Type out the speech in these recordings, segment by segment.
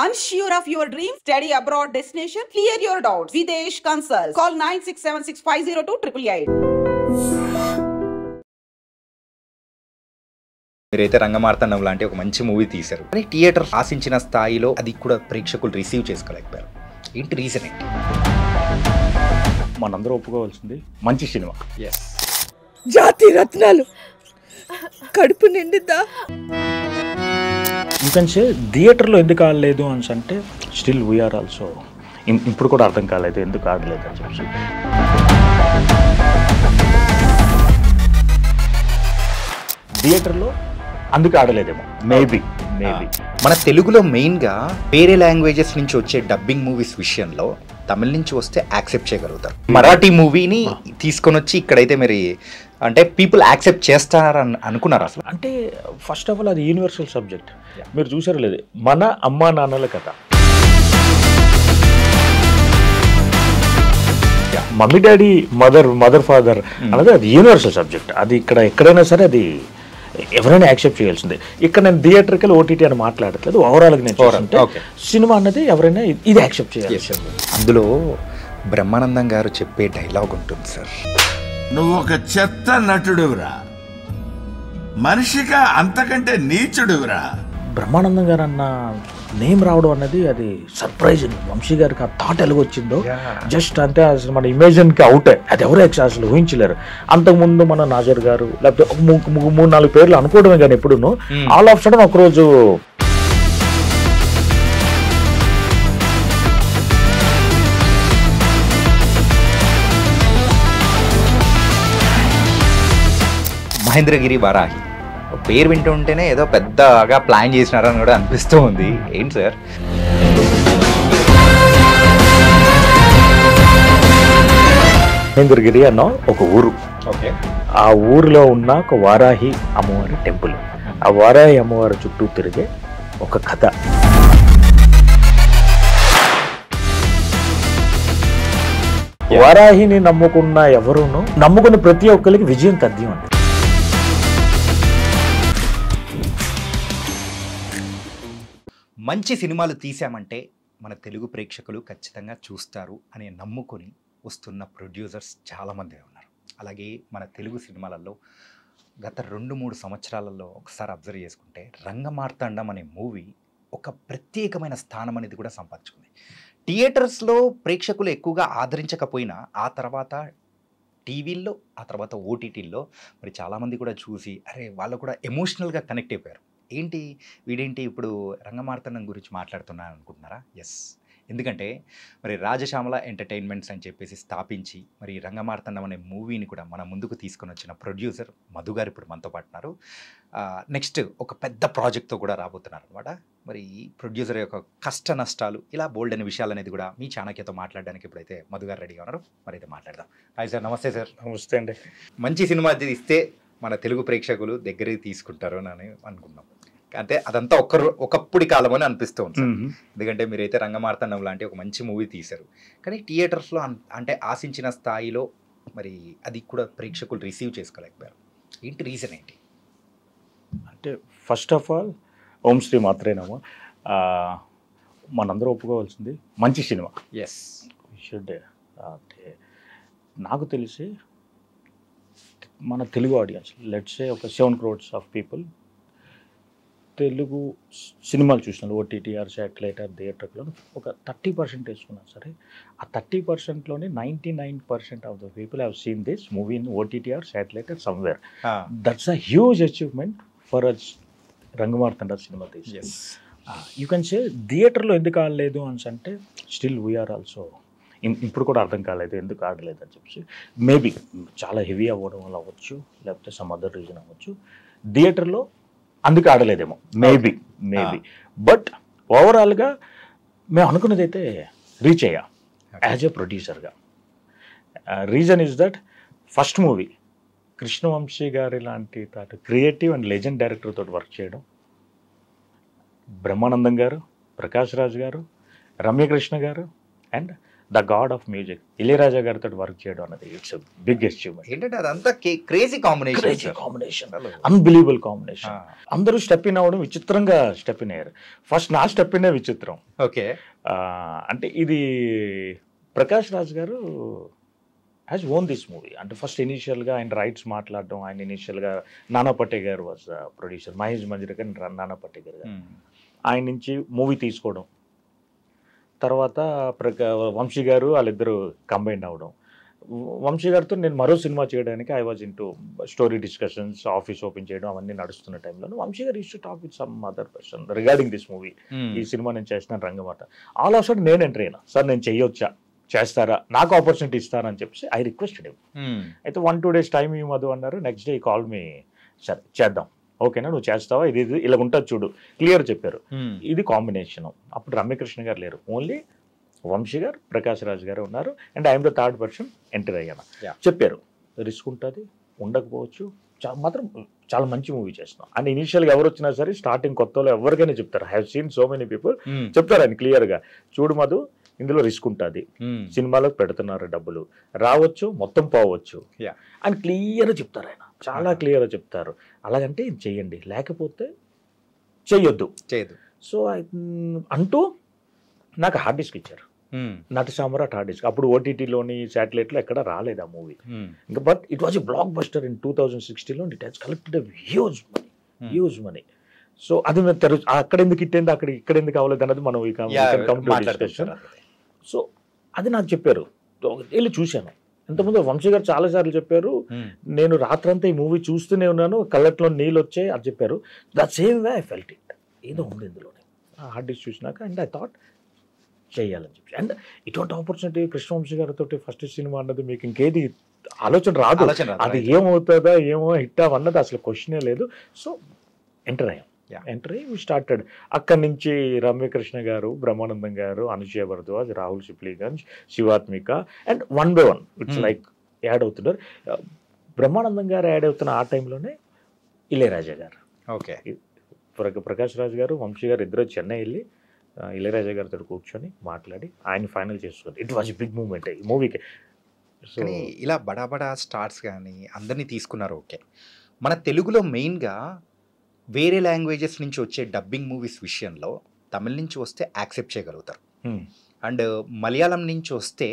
Unsure of your dream? Study abroad destination? Clear your doubts. Videsh Consult. Call 9676502888. మీరైతే రంగమార్తాండం లాంటి ఒక మంచి movie తీశారు, కానీ థియేటర్ ఆశించిన స్థాయిలో అది కూడా ప్రేక్షకులు రిసీవ్ చేసుకోలేకపోయారు. ఏంటి రీజన్ ఏంటి? మనందరూ ఒప్పుకోవాల్సింది మంచి సినిమా. ఎస్, జాతి రత్నాలు కడుపు నిండిద్దా? ఇంకొంచెం థియేటర్లో ఎందుకు ఆడలేదు అని అంటే స్టిల్ వీఆర్ ఆల్సో ఇప్పుడు కూడా అర్థం కాలేదు ఎందుకు ఆడలేదు అని చెప్పి. థియేటర్లో అందుకు ఆడలేదేమో, మేబీ. మన తెలుగులో మెయిన్గా వేరే లాంగ్వేజెస్ నుంచి వచ్చే డబ్బింగ్ మూవీస్ విషయంలో తమిళ నుంచి వస్తే యాక్సెప్ట్ చేయగలుగుతారు. మరాఠీ మూవీని తీసుకొని వచ్చి ఇక్కడైతే మరి అంటే పీపుల్ యాక్సెప్ట్ చేస్తారని అనుకున్నారు అసలు? అంటే ఫస్ట్ ఆఫ్ ఆల్ అది యూనివర్సల్ సబ్జెక్ట్. మీరు చూసారో లేదు, మన అమ్మా నాన్నల కథ, మమ్మీ డాడీ మదర్ ఫాదర్ అన్నది అది యూనివర్సల్ సబ్జెక్ట్. అది ఇక్కడ ఎక్కడైనా సరే అది ఎవరైనా యాక్సెప్ట్ చేయాల్సిందే. ఇక్కడ నేను థియేటర్కి ఓటీటీ అని మాట్లాడట్లేదు, ఓవరాల్గా నేను చూస్తుంటే సినిమా అన్నది ఎవరైనా ఇది యాక్సెప్ట్ చేయాలి. అందులో బ్రహ్మానందం గారు చెప్పే డైలాగ్ ఉంటుంది సార్, నువ్వు ఒక చెత్త నటుడురా, మనిషిగా అంతకంటే నీచుడురా. బ్రహ్మానందం గారు అన్న నేమ్ రావడం అన్నది అది సర్ప్రైజింగ్. వంశీ గారికి ఆ థాట్ ఎలాగొచ్చిందో జస్ట్ అంతే, అసలు మన ఇమేజిన్కి అవుటే, అది ఎవరు అసలు ఊహించలేరు. అంతకుముందు మన నాజర్ గారు లేకపోతే 3-4 పేర్లు అనుకోవడమే కానీ ఎప్పుడును ఆల్ ఆఫ్ సడన్ ఒకరోజు మహేంద్రగిరి వారాహి పేరు వింటూ ఉంటేనే ఏదో పెద్దగా ప్లాన్ చేసినారని కూడా అనిపిస్తూ ఉంది. ఏంటి సార్? మహేంద్రగిరి అన్న ఒక ఊరు. ఓకే, ఆ ఊరిలో ఉన్న ఒక వారాహి అమ్మవారి టెంపుల్, ఆ వారాహి అమ్మవారి చుట్టూ తిరిగే ఒక కథ. వారాహిని నమ్ముకున్న ఎవరును నమ్ముకున్న ప్రతి ఒక్కరికి విజయం తథ్యం అండి. మంచి సినిమాలు తీసామంటే మన తెలుగు ప్రేక్షకులు ఖచ్చితంగా చూస్తారు అని నమ్ముకొని వస్తున్న ప్రొడ్యూసర్స్ చాలామంది ఉన్నారు. అలాగే మన తెలుగు సినిమాలలో గత 2-3 సంవత్సరాలలో ఒకసారి అబ్జర్వ్ చేసుకుంటే రంగమార్తాండం అనే మూవీ ఒక ప్రత్యేకమైన స్థానం అనేది కూడా సంపాదించుకుంది. థియేటర్స్లో ప్రేక్షకులు ఎక్కువగా ఆదరించకపోయినా ఆ తర్వాత టీవీల్లో, ఆ తర్వాత ఓటీటీల్లో మరి చాలామంది కూడా చూసి అరే వాళ్ళు కూడా ఎమోషనల్గా కనెక్ట్ అయిపోయారు. ఏంటి వీడేంటి ఇప్పుడు రంగమార్తాండం గురించి మాట్లాడుతున్నాను అనుకుంటున్నారా? ఎస్, ఎందుకంటే మరి రాజశ్యామల ఎంటర్టైన్మెంట్స్ అని చెప్పేసి స్థాపించి మరి రంగమార్తాండం అనే మూవీని కూడా మన ముందుకు తీసుకొని వచ్చిన ప్రొడ్యూసర్ మధు గారు ఇప్పుడు మనతో పాటున్నారు. నెక్స్ట్ ఒక పెద్ద ప్రాజెక్ట్తో కూడా రాబోతున్నారు అనమాట. మరి ప్రొడ్యూసర్ యొక్క కష్ట నష్టాలు ఇలా బోల్డ్ అనే విషయాలు అనేది కూడా మీ చాణక్యతో మాట్లాడడానికి ఇప్పుడైతే మధు గారు రెడీగా ఉన్నారు. మరి అయితే మాట్లాడదాం. Hi sir. నమస్తే సార్. నమస్తే అండి. మంచి సినిమా ఇస్తే మన తెలుగు ప్రేక్షకులు దగ్గరికి తీసుకుంటారు అని అనుకున్నాం. అంటే అదంతా ఒకప్పుడు కాలం అని అనిపిస్తూ ఉంది. ఎందుకంటే మీరైతే రంగమార్తాండం లాంటి ఒక మంచి మూవీ తీశారు, కానీ థియేటర్స్లో అంటే ఆశించిన స్థాయిలో మరి అది కూడా ప్రేక్షకులు రిసీవ్ చేసుకోలేకపోయారు. ఏంటి రీజన్ ఏంటి? అంటే ఫస్ట్ ఆఫ్ ఆల్ ఓం శ్రీ మాత్రేనమా, మనందరూ ఒప్పుకోవాల్సింది మంచి సినిమా. Yes, should. అంటే నాకు తెలిసి మన తెలుగు ఆడియన్స్ లెట్స్ సే ఒక 7 crores ఆఫ్ పీపుల్ తెలుగు సినిమాలు చూసినారు, ఓటీటీ ఆర్ శాటిలైట్ ఆర్ థియేటర్లో ఒక 30% వేసుకున్నా సరే, ఆ 30%లోనే 99% of the people have seen this movie in OTT or satellite or somewhere. That's a huge achievement for us. Rangamarthandam cinema తీసి యూ కెన్ సే థియేటర్లో ఎందుకు ఆడలేదు అని అంటే స్టిల్ వీఆర్ ఆల్సో ఇప్పుడు కూడా అర్థం కాలేదు ఎందుకు ఆడలేదు అని చెప్పి. మేబీ చాలా హెవీ అవ్వడం వల్ల అవ్వచ్చు, లేకపోతే సమ్ అదర్ రీజన్ అవ్వచ్చు. థియేటర్లో అందుకు ఆడలేదేమో, మేబీ. బట్ ఓవరాల్గా మేము అనుకున్నది అయితే రీచ్ అయ్యా యాజ్ ఎ ప్రొడ్యూసర్గా. Reason is that first movie Krishna Vamsi గారి లాంటి క్రియేటివ్ అండ్ లెజెండ్ డైరెక్టర్ తోటి వర్క్ చేయడం, బ్రహ్మానందం గారు, ప్రకాష్ రాజ్ గారు, రమ్యకృష్ణ గారు and the God of music Ilaiyaraaja గారితో వర్క్ చేయడం అన్నది ఇట్స్ బిగ్ అచీవ్మెంట్. ఏంటంటే అదంతా క్రేజీ కాంబినేషన్, అన్బిలీవబుల్ కాంబినేషన్. అందరూ స్టెప్ ఇన్ అవ్వడం విచిత్రంగా స్టెప్ ఇన్ అయ్యారు. ఫస్ట్ నా స్టెప్ ఇన్నే విచిత్రం. ఓకే, అంటే ఇది ప్రకాష్ రాజ్ గారు హ్యాస్ ఓన్ దిస్ మూవీ. అంటే ఫస్ట్ ఇనీషియల్గా ఆయన రైట్స్ మాట్లాడడం, ఆయన ఇనీషియల్గా నానా పటేకర్ వాజ్ ప్రొడ్యూసర్, మహేష్ మంజ్రేకర్ నానా పటేకర్ గారు ఆయన నుంచి మూవీ తీసుకోవడం, తర్వాత వంశీ గారు వాళ్ళిద్దరూ కంబైన్ అవ్వడం. వంశీ గారితో నేను మరో సినిమా చేయడానికి I was into story discussions, office open చేయడం అవన్నీ నడుస్తున్న టైంలో వంశీ గారు use to talk with some other person regarding this movie. ఈ సినిమా నేను చేస్తున్నాను రంగమాట. ఆల్ ఆఫ్ సడన్ నేను ఎంటర్ అయినా, సార్ నేను చెయ్యొచ్చా, చేస్తారా, నాకు ఆపర్చునిటీ ఇస్తారా అని చెప్పేసి ఐ రిక్వెస్టెడ్ హిమ్. అయితే 1-2 days టైం ఇవ్వదు అన్నారు. నెక్స్ట్ డే కాల్ మీ, సరే చేద్దాం, ఓకేనా, నువ్వు చేస్తావా, ఇది ఇలా ఉంటుంది చూడు, క్లియర్ చెప్పారు. ఇది కాంబినేషన్. అప్పుడు రమ్యకృష్ణ గారు లేరు, ఓన్లీ వంశీ గారు, ప్రకాష్ రాజ్ గారు ఉన్నారు. And I'm the third person enter అయ్యాను. చెప్పారు రిస్క్ ఉంటుంది, ఉండకపోవచ్చు, మాత్రం చాలా మంచి మూవీ చేస్తున్నాం అని ఇనీషియల్గా ఎవరు వచ్చినా సరే స్టార్టింగ్ కొత్తలో ఎవరికైనా చెప్తారు. I have seen so many people చెప్తారు ఆయన క్లియర్గా, చూడు మధు ఇందులో రిస్క్ ఉంటుంది, సినిమాలో పెడుతున్నారు డబ్బులు, రావచ్చు మొత్తం పోవచ్చు అని క్లియర్గా చెప్తారు. ఆయన చాలా క్లియర్గా చెప్తారు. అలాగంటే చెయ్యండి, లేకపోతే చెయ్యొద్దు. సో అంటూ నాకు హార్డ్ డిస్క్ ఇచ్చారు, నట సామ్రాట్ హార్డ్ డిస్క్. అప్పుడు ఓటీటీలోని శాటిలైట్లో ఎక్కడ రాలేదు ఆ మూవీ ఇంకా. But it was a blockbuster in 2016లో. It has collected huge money. So అది అక్కడ ఎందుకు ఇట్టేంది, అక్కడ ఇక్కడ ఎందుకు అవ్వలేదు అన్నది మనం. సో అది నాకు చెప్పారు, వెళ్ళి చూశాను. ఇంతకుముందు వంశీ గారు చాలాసార్లు చెప్పారు, నేను రాత్రంతా ఈ మూవీ చూస్తూనే ఉన్నాను, కళ్ళట్లో నీళ్ళు వచ్చాయి అది చెప్పారు. That same way I felt it, ఏదో ఉంది ఇందులోనే హార్డ్ డిస్క్ చూసినాక. అండ్ ఐ థాట్ చేయాలని చెప్పి. అండ్ ఇటువంటి ఆపర్చునిటీ కృష్ణవంశీ గారితో ఫస్ట్ సినిమా అన్నది మీకు ఇంకేది ఆలోచన రాదు. అది ఏమవుతుందా ఏమో హిట్ అన్నది అసలు క్వశ్చనే లేదు. సో ఎంటర్ అయ్యాం. ఎంటర్ అయ్యి స్టార్టెడ్. అక్కడి నుంచి Ramya Krishna garu, Brahmanandam garu, Anujaya Bharadwaj, Rahul Sipligunj, Shivatmika and one by one it's like add అవుతున్నారు. బ్రహ్మానందం గారు యాడ్ అవుతున్న ఆ టైంలోనే ఇళయరాజా గారు, ఓకే, ప్రకాష్ రాజ్ గారు, వంశీ గారు ఇద్దరు చెన్నై వెళ్ళి ఇళయరాజా గారితో కూర్చొని మాట్లాడి ఆయన ఫైనల్ చేసుకుంది. ఇట్ వాజ్ బిగ్ మూమెంట్ ఈ మూవీకి. సో ఇలా బడా స్టార్స్ కానీ అందరినీ తీసుకున్నారు. ఓకే, మన తెలుగులో మెయిన్గా వేరే లాంగ్వేజెస్ నుంచి వచ్చే డబ్బింగ్ మూవీస్ విషయంలో తమిళ నుంచి వస్తే యాక్సెప్ట్ చేయగలుగుతారు. అండ్ మలయాళం నుంచి వస్తే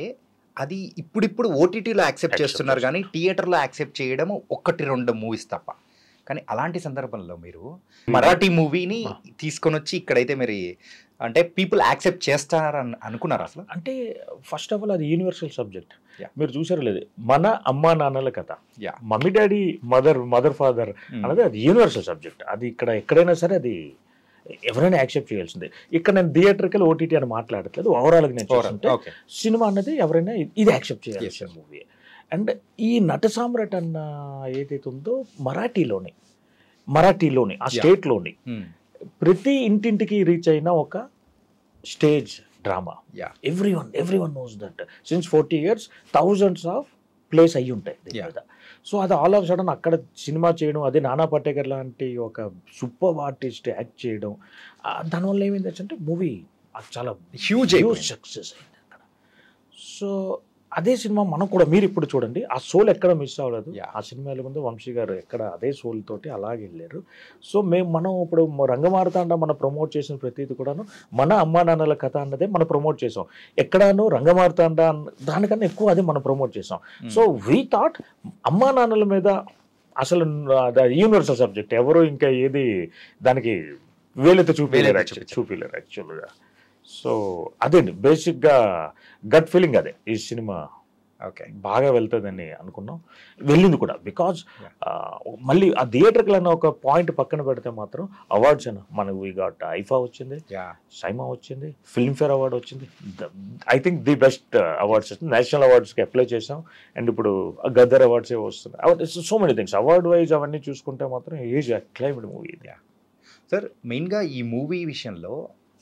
అది ఇప్పుడిప్పుడు ఓటీటీలో యాక్సెప్ట్ చేస్తున్నారు, కానీ థియేటర్లో యాక్సెప్ట్ చేయడం 1-2 మూవీస్ తప్ప. కానీ అలాంటి సందర్భంలో మీరు మరాఠీ మూవీని తీసుకొని వచ్చి ఇక్కడైతే మీరు అంటే పీపుల్ యాక్సెప్ట్ చేస్తారని అనుకున్నారు అసలు? అంటే ఫస్ట్ ఆఫ్ ఆల్ అది యూనివర్సల్ సబ్జెక్ట్. మీరు చూసారు లేదు, మన అమ్మా నాన్నల కథ, మమ్మీ డాడీ మదర్ ఫాదర్ అన్నది అది యూనివర్సల్ సబ్జెక్ట్. అది ఇక్కడ ఎక్కడైనా సరే అది ఎవరైనా యాక్సెప్ట్ చేయాల్సిందే. ఇక్కడ నేను థియేటర్కి ఓటీటీ అని మాట్లాడట్లేదు, ఓవరాల్గా నేను చూస్తుంటే సినిమా అన్నది ఎవరైనా ఇది యాక్సెప్ట్ చేయాల్సిన మూవీ. అండ్ ఈ నట సామ్రాట్ అన్న ఏదైతే ఉందో మరాఠీలోని ఆ స్టేట్లోని ప్రతి ఇంటింటికి రీచ్ అయిన ఒక stage drama. Every one knows that. Since 40 years thousands of place అయ్యి ఉంటాయి దీని మీద. సో అది ఆల్ ఆఫ్ సడన్ అక్కడ సినిమా చేయడం, అదే నానా పటేకర్ లాంటి ఒక సూపర్ ఆర్టిస్ట్ యాక్ట్ చేయడం, దానివల్ల ఏమైందంటే మూవీ చాలా హ్యూజ్ సక్సెస్ అయింది అక్కడ. సో అదే సినిమా మనం కూడా మీరు ఇప్పుడు చూడండి, ఆ సోల్ ఎక్కడ మిస్ అవ్వలేదు. ఆ సినిమాలో ముందు వంశీ గారు ఎక్కడ అదే సోల్ తోటి అలాగే వెళ్ళారు. సో మనం ఇప్పుడు రంగమార్తాండ మనం ప్రమోట్ చేసిన ప్రతిదీ కూడాను మన అమ్మా నాన్నల కథ అన్నదే మనం ప్రమోట్ చేసాం. ఎక్కడాను రంగమార్తాండ దానికన్నా ఎక్కువ అదే మనం ప్రమోట్ చేసాం. సో వీ థాట్ అమ్మా నాన్నల మీద అసలు యూనివర్సల్ సబ్జెక్ట్ ఎవరు ఇంకా ఏది దానికి వేలైతే చూపించలేరు యాక్చువల్గా. సో అదేండి బేసిక్గా గట్ ఫీలింగ్ అదే ఈ సినిమా బాగా వెళ్తుందని అనుకున్నాం, వెళ్ళింది కూడా. బికాజ్ మళ్ళీ ఆ థియేటర్కి అన్న ఒక పాయింట్ పక్కన పెడితే మాత్రం అవార్డ్స్ అయినా మనకు వీ గాట్ ఐఫా వచ్చింది, సైమా వచ్చింది, ఫిల్మ్ఫేర్ అవార్డు వచ్చింది. I think the best awards వచ్చింది. నేషనల్ అవార్డ్స్కి అప్లై చేసాం. అండ్ ఇప్పుడు గద్దర్ అవార్డ్సే వస్తున్నాయి. So many things award wise అవన్నీ చూసుకుంటే మాత్రం ఏజ్ అక్లైమ్డ్ మూవీ ఇది. సార్ మెయిన్గా ఈ మూవీ విషయంలో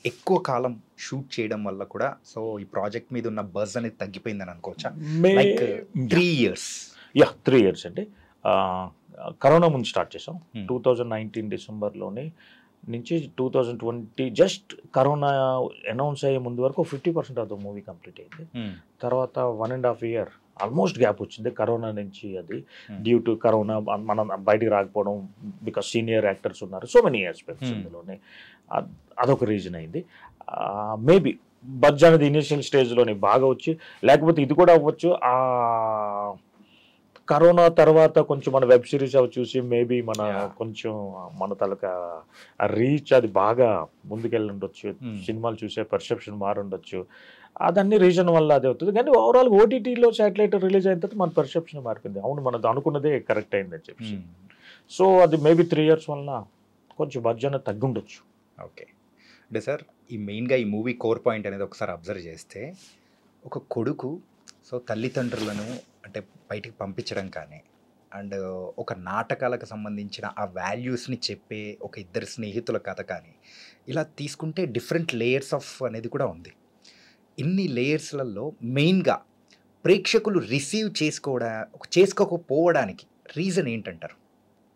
ఎక్కువ కాలం షూట్ చేయడం వల్ల కూడా సో ఈ ప్రాజెక్ట్ మీద ఉన్న బజ్ అనేది తగ్గిపోయిందని అనుకోవచ్చా? Like 3 years. 3 years అంటే కరోనా ముందు స్టార్ట్ చేసాం. 2019 డిసెంబర్లోనే నుంచి 2020 జస్ట్ కరోనా అనౌన్స్ అయ్యే ముందు వరకు 50% ఆఫ్ ద మూవీ కంప్లీట్ అయింది. తర్వాత 1.5 year ఆల్మోస్ట్ గ్యాప్ వచ్చింది కరోనా నుంచి. అది డ్యూ టు కరోనా మనం బయటికి రాకపోవడం, బికాస్ సీనియర్ యాక్టర్స్ ఉన్నారు, సో మెనీ ఆస్పెక్ట్స్ ఇందులోనే. అదొక రీజన్ అయింది. మేబీ బడ్జ్ అనేది ఇనిషియల్ స్టేజ్లోనే బాగా వచ్చి, లేకపోతే ఇది కూడా అవ్వచ్చు, కరోనా తర్వాత కొంచెం మన వెబ్ సిరీస్ అవి చూసి మేబీ మన కొంచెం మన తాలూకా రీచ్ అది బాగా ముందుకెళ్ళి ఉండొచ్చు, సినిమాలు చూసే పర్సెప్షన్ మారుండొచ్చు. అదన్నీ రీజన్ వల్ల అదే అవుతుంది. కానీ ఓవరాల్ ఓటీటీలో శాటిలైట్ రిలీజ్ అయిన తర్వాత మన పర్సెప్షన్ మారిపోయింది. అవును, మనది అనుకున్నదే కరెక్ట్ అయిందని చెప్పి. సో అది మేబీ 3 years వలన కొంచెం బడ్జెట్ తగ్గి ఉండొచ్చు. ఓకే. అంటే సార్ ఈ మెయిన్గా ఈ మూవీ కోర్ పాయింట్ అనేది ఒకసారి అబ్జర్వ్ చేస్తే, ఒక కొడుకు సో తల్లిదండ్రులను అంటే బయటికి పంపించడం కానీ, అండ్ ఒక నాటకాలకు సంబంధించిన ఆ వాల్యూస్ని చెప్పే ఒక ఇద్దరు స్నేహితుల కథ కానీ, ఇలా తీసుకుంటే డిఫరెంట్ లేయర్స్ ఆఫ్ అనేది కూడా ఉంది. ఇన్ని లేయర్స్లలో మెయిన్గా ప్రేక్షకులు రిసీవ్ చేసుకోకపోవడానికి రీజన్ ఏంటంటారు?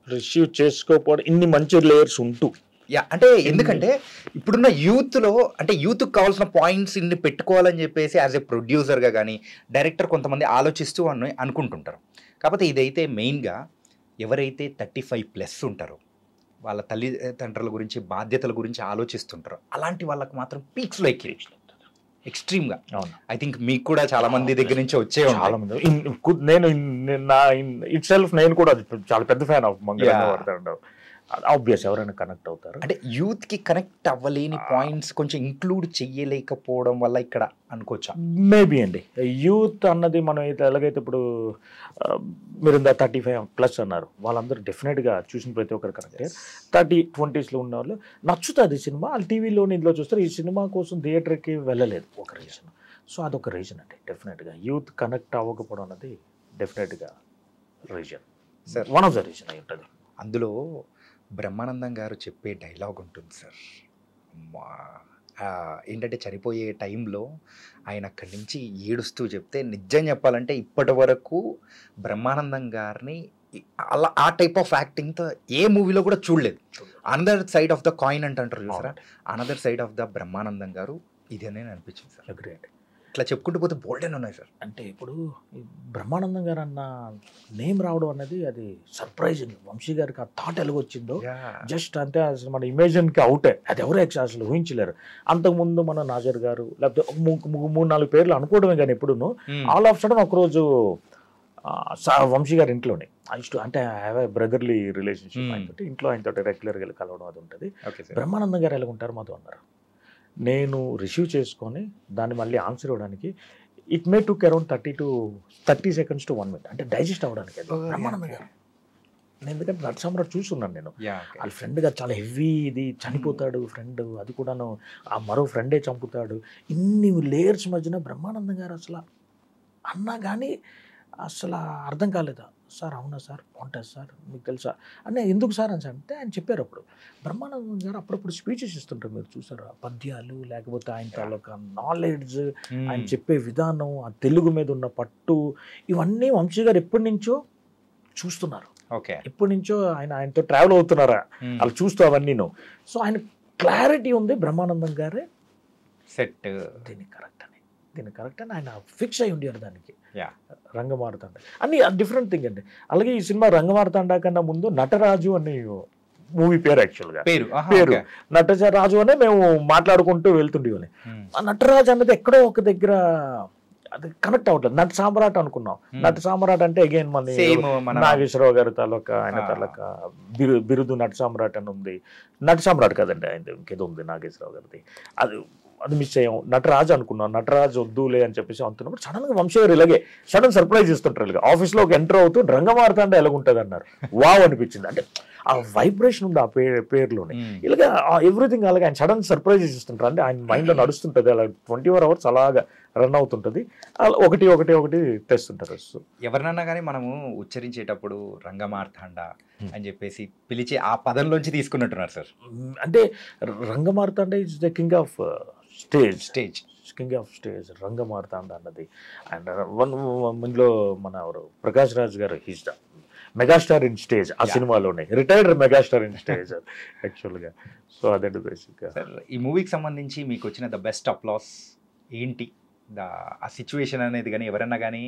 రిసీవ్ చేసుకోకపోవడం ఇన్ని మంచి లేయర్స్ ఉంటూ అంటే ఎందుకంటే ఇప్పుడున్న యూత్లో అంటే యూత్కి కావాల్సిన పాయింట్స్ ఇన్ని పెట్టుకోవాలని చెప్పేసి యాజ్ ఎ ప్రొడ్యూసర్గా కానీ డైరెక్టర్ కొంతమంది ఆలోచిస్తూ అనుకుంటుంటారు. కాకపోతే ఇదైతే మెయిన్గా ఎవరైతే 35+ ఉంటారో, వాళ్ళ తల్లిదండ్రుల గురించి బాధ్యతల గురించి ఆలోచిస్తుంటారో, అలాంటి వాళ్ళకి మాత్రం పీక్స్లో ఎక్స్ట్రీమ్గా. ఐ థింక్ మీకు కూడా చాలా మంది దగ్గర నుంచి వచ్చే చాలా మంది. నేను ఇట్ సెల్ఫ్ నేను కూడా చాలా పెద్ద ఫ్యాన్ ఆఫ్ మంగళ. ఆబ్వియస్ ఎవరైనా కనెక్ట్ అవుతారు. అంటే యూత్కి కనెక్ట్ అవ్వలేని పాయింట్స్ కొంచెం ఇంక్లూడ్ చెయ్యలేకపోవడం వల్ల ఇక్కడ అనుకోవచ్చా? మేబీ అండి. యూత్ అన్నది మనం అయితే ఎలాగైతే ఇప్పుడు మీరు 35+ అన్నారు, వాళ్ళందరూ డెఫినెట్గా చూసిన ప్రతి ఒక్కరు కరెక్టే. 30-20s ఉన్న వాళ్ళు నచ్చుతుంది సినిమా, వాళ్ళు టీవీలోని ఇందులో చూస్తారు. ఈ సినిమా కోసం థియేటర్కి వెళ్ళలేదు ఒక రీజన్. సో అదొక రీజన్ అండి. డెఫినెట్గా యూత్ కనెక్ట్ అవ్వకపోవడం అన్నది డెఫినెట్గా reason, one of the reason అయి ఉంటుంది. అందులో బ్రహ్మానందం గారు చెప్పే డైలాగ్ ఉంటుంది సార్. ఏంటంటే చనిపోయే టైంలో ఆయన అక్కడి నుంచి ఏడుస్తూ చెప్తే, నిజం చెప్పాలంటే ఇప్పటి వరకు బ్రహ్మానందం గారిని అలా ఆ టైప్ ఆఫ్ యాక్టింగ్తో ఏ మూవీలో కూడా చూడలేదు. Another side of the coin అంటారు చూసారా, another side of the Brahmanandam గారు ఇది అని అనిపించింది సార్. అగ్రీ. ఇట్లా చెప్పుకుంటూ పోతే బోల్డెన్ ఉన్నాయి సార్. అంటే ఇప్పుడు బ్రహ్మానందం గారు అన్న నేమ్ రావడం అనేది అది సర్ప్రైజింగ్. వంశీ గారికి ఆ థాట్ ఎలాగొచ్చిందో జస్ట్ అంటే అసలు మన ఇమేజిన్కి అవుటే, అది ఎవరు అసలు ఊహించలేరు. అంతకుముందు మన నాజర్ గారు లేకపోతే 3-4 పేర్లు అనుకోవడమే కానీ ఎప్పుడును ఆల్ ఆఫ్ సడన్ ఒకరోజు వంశీ గారి ఇంట్లోనే అంటే హ్యావ్ ఏ బ్రదర్లీ రిలేషన్షిప్ ఆయనతో, ఇంట్లో ఆయనతో రెగ్యులర్గా కలవడం అది ఉంటుంది. బ్రహ్మానందం గారు ఎలా ఉంటారు మాతో అన్నారు. నేను రిసీవ్ చేసుకొని దాన్ని మళ్ళీ ఆన్సర్ ఇవ్వడానికి it may took around 30 seconds to 1 minute, అంటే డైజెస్ట్ అవ్వడానికి. అది బ్రహ్మానందం గారు. నేను ఎందుకంటే నటసామ్రాట్ చూస్తున్నాను నేను. వాళ్ళ ఫ్రెండ్గా చాలా హెవీ ఇది చనిపోతాడు ఫ్రెండ్, అది కూడాను ఆ మరో ఫ్రెండే చంపుతాడు. ఇన్ని లేయర్స్ మధ్యన బ్రహ్మానందం గారు అసలు అన్నా కానీ అసలు అర్థం కాలేదా సార్? అవునా సార్, బాగుంటుంది సార్, మీకు తెలుసా అంటే ఎందుకు సార్ అని అంటే ఆయన చెప్పారు. అప్పుడు బ్రహ్మానందం గారు అప్పుడప్పుడు స్పీచెస్ ఇస్తుంటారు, మీరు చూసారు పద్యాలు, లేకపోతే ఆయన తాలూకా నాలెడ్జ్, ఆయన చెప్పే విధానం, ఆ తెలుగు మీద ఉన్న పట్టు, ఇవన్నీ వంశీ గారు ఎప్పటి నుంచో చూస్తున్నారు. ఎప్పటి నుంచో ఆయనతో ట్రావెల్ అవుతున్నారా వాళ్ళు చూస్తూ అవన్నీను. సో ఆయన క్లారిటీ ఉంది బ్రహ్మానందం గారే సెట్ దీనికి కరెక్ట్ అని ఆయన ఫిక్స్ అయి ఉండేవారు దానికి. రంగమార్తాండ అన్ని డిఫరెంట్ థింగ్ అండి. అలాగే ఈ సినిమా రంగమార్తాండ కన్నా ముందు నటరాజు అనే మూవీ పేరు, యాక్చువల్గా పేరు నటరాజు అనే మేము మాట్లాడుకుంటూ వెళ్తుండేవాళ్ళం. ఆ నటరాజు అన్నది ఎక్కడో ఒక దగ్గర అది కనెక్ట్ అవ్వట్లేదు. నట సామ్రాట్ అనుకున్నాం. నట సామ్రాట్ అంటే అగైన్ మన నాగేశ్వరరావు గారి తాలూకా ఆయన తాలూకా బిరుదు నట సామ్రాట్ అని ఉంది. నట సామ్రాట్ కదండి ఆయన ఇంకేదో ఉంది నాగేశ్వరరావు గారిది, అది మిస్ అయ్యాం. నటరాజు అనుకున్నాం. నటరాజు వద్దులే అని చెప్పేసి అంటున్నప్పుడు సడన్గా వంశీ గారు ఇలాగే సడన్ సర్ప్రైజ్ ఇస్తుంటారు. ఇలాగ ఆఫీస్లో ఒక ఎంటర్ అవుతూ రంగమార్తాండ ఎలాగుంటుంది అన్నారు. వావ్ అనిపించింది. అంటే ఆ వైబ్రేషన్ ఉంది ఆ పేరులోనే. ఇలాగ ఎవ్రీథింగ్ అలాగే ఆయన సడన్ సర్ప్రైజెస్ ఇస్తుంటారు. అంటే ఆయన మైండ్లో నడుస్తుంటుంది అలా 24 hours అలాగా రన్ అవుతుంటుంది. ఒకటి తెస్తుంటారు. ఎవరినన్నా కానీ మనము ఉచ్చరించేటప్పుడు రంగమార్తాండ అని చెప్పేసి పిలిచి ఆ పదంలోంచి తీసుకున్నట్టున్నారు సార్. అంటే Rangamarthanda is the king of stage Rangamarthanda అన్నది. అండ్ ఇందులో మన ప్రకాష్ రాజ్ గారు he's the megastar in stage ఆ సినిమాలోనే, రిటైర్డ్ మెగాస్టార్ ఇన్ స్టేజ్ యాక్చువల్గా. సో అదే బేసిక్గా. సార్ ఈ మూవీకి సంబంధించి మీకు వచ్చిన ద బెస్ట్ అప్లాస్ ఏంటి? ఆ సిచ్యువేషన్ అనేది కానీ ఎవరన్నా కానీ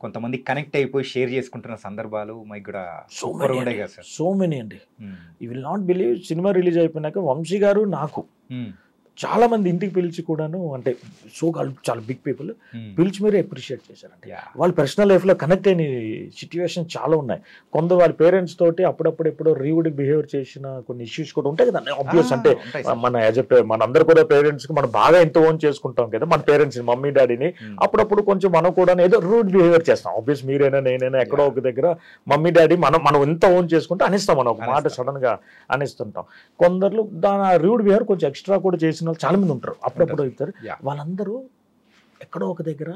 కొంతమంది కనెక్ట్ అయిపోయి షేర్ చేసుకుంటున్న సందర్భాలు మీకు కూడా సూపర్ ఉండే కదా సార్? సో మెనీ అండి. You will not believe, cinema release అయిపోయినాక వంశీ గారు నాకు చాలా మంది ఇంటికి పిలిచి కూడాను, అంటే సో చాలా బిగ్ పీపుల్ పిలిచి మీరు అప్రిషియేట్ చేశారంటే వాళ్ళ పర్సనల్ లైఫ్లో కనెక్ట్ అయిన సిచ్యువేషన్ చాలా ఉన్నాయి. కొందరు వాళ్ళ పేరెంట్స్ తోటి అప్పుడప్పుడు ఎప్పుడో రీవుడ్ బిహేవియర్ చేసిన కొన్ని ఇష్యూస్ కూడా ఉంటాయి కదా ఆబ్వియస్. అంటే మన యాజ్ ఎ మనందరూ కూడా పేరెంట్స్కి మనం బాగా ఎంత ఓన్ చేసుకుంటాం కదా మన పేరెంట్స్ మమ్మీ డాడీని. అప్పుడప్పుడు కొంచెం మనం కూడా ఏదో రూడ్ బిహేవియర్ చేస్తాం. ఆబ్వియస్ మీరైనా నేనైనా ఎక్కడో ఒక దగ్గర మమ్మీ డాడీ మనం ఎంత ఓన్ చేసుకుంటే అనేస్తాం, మనం ఒక మాట సడన్ గా అనేస్తుంటాం. కొందరు దాని రూడ్ బిహేవియర్ కొంచెం ఎక్స్ట్రా కూడా చేసిన వాళ్ళు చాలా మంది ఉంటారు, అప్పుడప్పుడు అవుతారు. వాళ్ళందరూ ఎక్కడో ఒక దగ్గర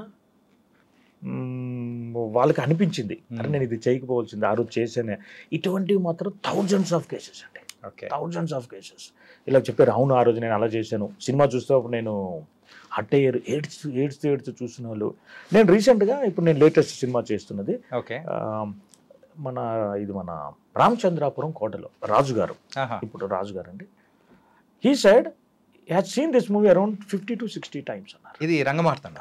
వాళ్ళకి అనిపించింది అరే నేను ఇది చేయకపోవాల్సింది, ఆ రోజు చేసేనే. ఇటువంటివి మాత్రం థౌజండ్స్ ఆఫ్ కేసెస్ అండి, థౌజండ్స్ ఆఫ్ కేసెస్. ఇలా చెప్పారు, అవును ఆ రోజు నేను అలా చేశాను. సినిమా చూస్తే నేను హట్ అయ్యారు, ఏడ్స్తూ చూసిన వాళ్ళు. నేను రీసెంట్గా ఇప్పుడు నేను లేటెస్ట్ సినిమా చేస్తున్నది మన రామచంద్రాపురం కోటలో రాజుగారు, ఇప్పుడు రాజుగారు అండి. He side has seen this movie around 50 to 60 times అన్నారు. ఇది రంగమార్తం.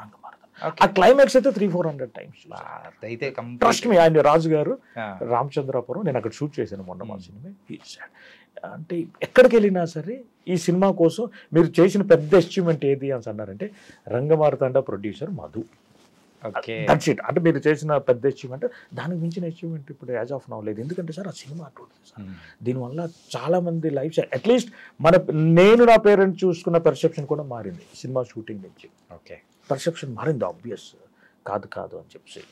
ఆ క్లైమాక్స్ అయితే 300-400 times. అయితే ట్రస్ట్ మీ, ఆయన రాజు గారు రామచంద్రాపురం, నేను అక్కడ షూట్ చేశాను మొన్న మా సినిమా. అంటే ఎక్కడికి వెళ్ళినా సరే ఈ సినిమా కోసం మీరు చేసిన పెద్ద అచీవ్మెంట్ ఏది అని అన్నారంటే Rangamarthanda producer Madhu. That's it. అంటే మీరు చేసిన పెద్ద అచీవ్మెంట్, దానికి మించిన అచీవ్మెంట్ ఇప్పుడు యాజ్ ఆఫ్ నౌ లేదు. ఎందుకంటే సార్ ఆ సినిమా అటువంటి సార్ దీనివల్ల చాలా మంది లైఫ్ అట్లీస్ట్ నేను నా పేరెంట్స్ చూసుకున్న పర్సెప్షన్ కూడా మారింది సినిమా షూటింగ్ నుంచి. పర్సెప్షన్ మారింది ఆబ్వియస్, కాదు అని చెప్పి.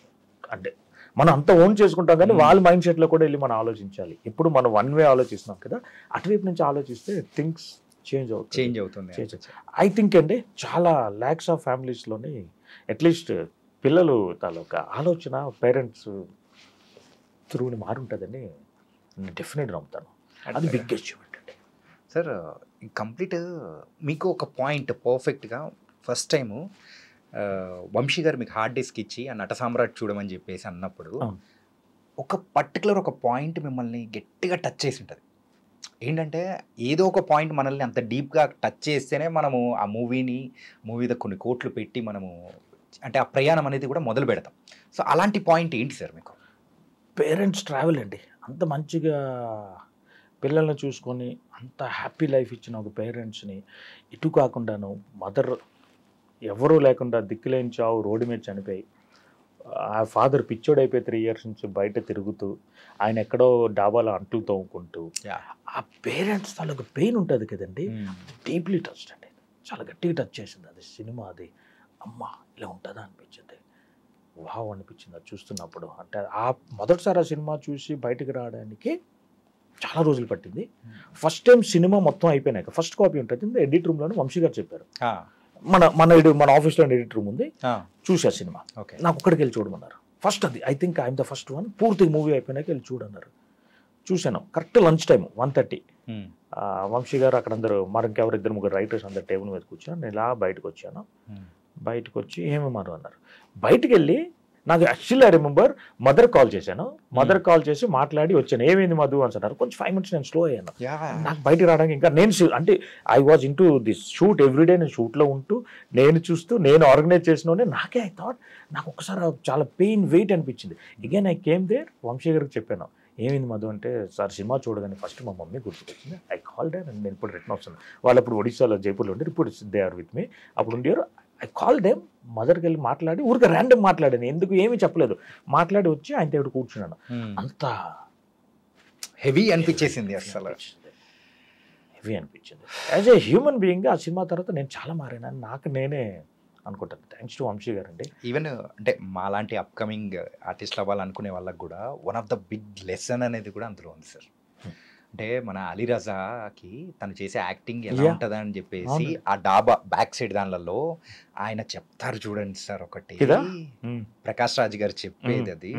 అంటే మనం అంత ఓన్ చేసుకుంటాం కానీ వాళ్ళ మైండ్ సెట్లో కూడా వెళ్ళి మనం ఆలోచించాలి. ఇప్పుడు మనం వన్ వే ఆలోచిస్తున్నాం కదా, అటువైపు నుంచి ఆలోచిస్తే థింగ్స్ చేంజ్ అవుతుంది. ఐ థింక్ అండి చాలా ల్యాక్స్ ఆఫ్ ఫ్యామిలీస్లోని అట్లీస్ట్ పిల్లలు తాలూకా ఆలోచన పేరెంట్స్ త్రూని మారుంటుందని నేను డెఫినెట్గా నమ్ముతాను. అది బిగ్ అచీవ్మెంట్ అండి. సార్ కంప్లీట్ మీకు ఒక పాయింట్ పర్ఫెక్ట్గా ఫస్ట్ టైము వంశీ గారు మీకు హార్డ్ డిస్క్ ఇచ్చి ఆ నట సామ్రాట్ చూడమని చెప్పేసి అన్నప్పుడు ఒక పర్టికులర్ ఒక పాయింట్ మిమ్మల్ని గట్టిగా టచ్ చేసి ఉంటుంది. ఏంటంటే ఏదో ఒక పాయింట్ మనల్ని అంత డీప్గా టచ్ చేస్తేనే మనము ఆ మూవీలో కొన్ని కోట్లు పెట్టి మనము అంటే ఆ ప్రయాణం అనేది కూడా మొదలు పెడతాం. సో అలాంటి పాయింట్ ఏంటి సార్ మీకు? పేరెంట్స్ ట్రావెల్ అండి. అంత మంచిగా పిల్లల్ని చూసుకొని అంత హ్యాపీ లైఫ్ ఇచ్చిన ఒక పేరెంట్స్ని ఇటు కాకుండాను మదర్ ఎవరూ లేకుండా దిక్కులేని చావు రోడ్డు మీద చనిపోయి, ఆ ఫాదర్ పిచ్చోడైపోయి 3 years నుంచి బయట తిరుగుతూ ఆయన ఎక్కడో డాబాలో అంట్లు తోముకుంటూ ఆ పేరెంట్స్ తాలూకు పెయిన్ ఉంటుంది కదండి, డీప్లీ టచ్డ్ అండి. చాలా గట్టిగా టచ్ చేసింది అది సినిమా. అది అమ్మ ఇలా ఉంటుందా అనిపించింది, వావ్ అనిపించింది అది చూస్తున్నప్పుడు. అంటే ఆ మొదటిసారి ఆ సినిమా చూసి బయటకు రావడానికి చాలా రోజులు పట్టింది. ఫస్ట్ టైం సినిమా మొత్తం అయిపోయినాక ఫస్ట్ కాపీ ఉంటుంది ఎడిట్ రూమ్లోనే వంశీ గారు చెప్పారు, మన ఆఫీస్లో ఎడిట్ రూమ్ ఉంది, చూసా సినిమా, నాకు ఒక్కడికి వెళ్ళి చూడమన్నారు. ఫస్ట్ అది I think I'm the first one. పూర్తి మూవీ అయిపోయినాక వెళ్ళి చూడన్నారు. చూశాను. Correct lunch time 1:30. వంశీ గారు అక్కడ అందరూ మరి ఇంకెవరు 2-3 రైటర్స్ అందరు టేబుల్ మీద కూర్చొని నేను ఇలా బయటకు వచ్చాను. బయటకు వచ్చి ఏమన్నారు అన్నారు. బయటికి వెళ్ళి నాకు actually I remember mother call చేశాను. మదర్ కాల్ చేసి మాట్లాడి వచ్చాను. ఏమైంది మధు అని అన్నారు. కొంచెం 5 minutes నేను స్లో అయ్యాను. నాకు బయటికి రావడానికి ఇంకా నేను అంటే I was in to this shoot everyday. నేను షూట్లో ఉంటూ నేను చూస్తూ నేను ఆర్గనైజ్ చేసిన నాకే ఐ థాట్ నాకు ఒకసారి చాలా పెయిన్ వెయిట్ అనిపించింది. Again I came there. Vamsi గారికి చెప్పాను ఏమైంది మధు అంటే, సార్ సినిమా చూడగానే ఫస్ట్ మా మమ్మీ గుర్తుకొచ్చింది. ఐ కాల్ డేర్ అండ్ నేను ఇప్పుడు రిటర్న్ వస్తున్నాను. వాళ్ళు అప్పుడు ఒడిశాలో జైపూర్లో ఉండి ఇప్పుడు దే ఆర్ విత్ మీ. అప్పుడు ఉండేవారు. I call them. మదర్కి వెళ్ళి మాట్లాడి ఊరికి ర్యాండమ్ మాట్లాడాను, ఎందుకు ఏమీ చెప్పలేదు. మాట్లాడి వచ్చి ఆయన దగ్గర కూర్చున్నాను. అంత హెవీ అనిపించేసింది, అసలు హెవీ అనిపించింది. యాజ్ ఏ హ్యూమన్ బీయింగ్ ఆ సినిమా తర్వాత నేను చాలా మారాను నాకు నేనే అనుకుంటాను. థ్యాంక్స్ టు వంశీ గారు అండి. ఈవెన్ అంటే మాలాంటి అప్కమింగ్ ఆర్టిస్ట్ అవ్వాలనుకునే వాళ్ళకి కూడా one of the big lesson అనేది కూడా అందులో ఉంది సార్. అంటే మన అలీరజాకి తను చేసే యాక్టింగ్ ఎలా ఉంటుంది అని చెప్పేసి ఆ డాబా బ్యాక్ సైడ్ దానిలలో ఆయన చెప్తారు చూడండి సార్, ఒకటి ప్రకాష్ రాజ్ గారు చెప్పేది అది.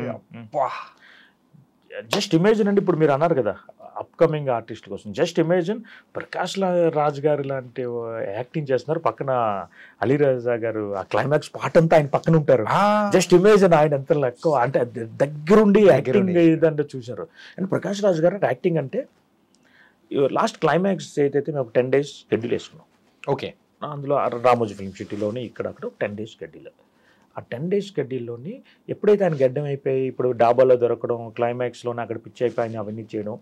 జస్ట్ ఇమేజిన్ అండి. ఇప్పుడు మీరు అన్నారు కదా ఆ అప్కమింగ్ ఆర్టిస్ట్ కోసం. జస్ట్ ఇమేజిన్ ప్రకాష్ రాజ్ గారు లాంటి యాక్టింగ్ చేస్తున్నారు, పక్కన అలీరాజా గారు ఆ క్లైమాక్స్ పార్ట్ అంతా ఆయన పక్కన ఉంటారు. జస్ట్ ఇమేజిన్ ఆయన ఎంత ఎక్కువ అంటే దగ్గరుండి యాక్టింగ్ ఏదంటే చూశారు. అండ్ ప్రకాష్ రాజ్ గారు యాక్టింగ్ అంటే లాస్ట్ క్లైమాక్స్ ఏదైతే మేము 10 days షెడ్యూల్ వేసుకున్నాం. ఓకే, అందులో రామోజీ ఫిల్మ్ సిటీలోని ఇక్కడ 10 days షెడ్యూల్. ఆ 10 days షెడ్యూల్లోని ఎప్పుడైతే ఆయన గడ్డం అయిపోయి ఇప్పుడు డాబాలో దొరకడం, క్లైమాక్స్లోనే అక్కడ పిచ్చి అయిపోయి ఆయన అవన్నీ చేయడం,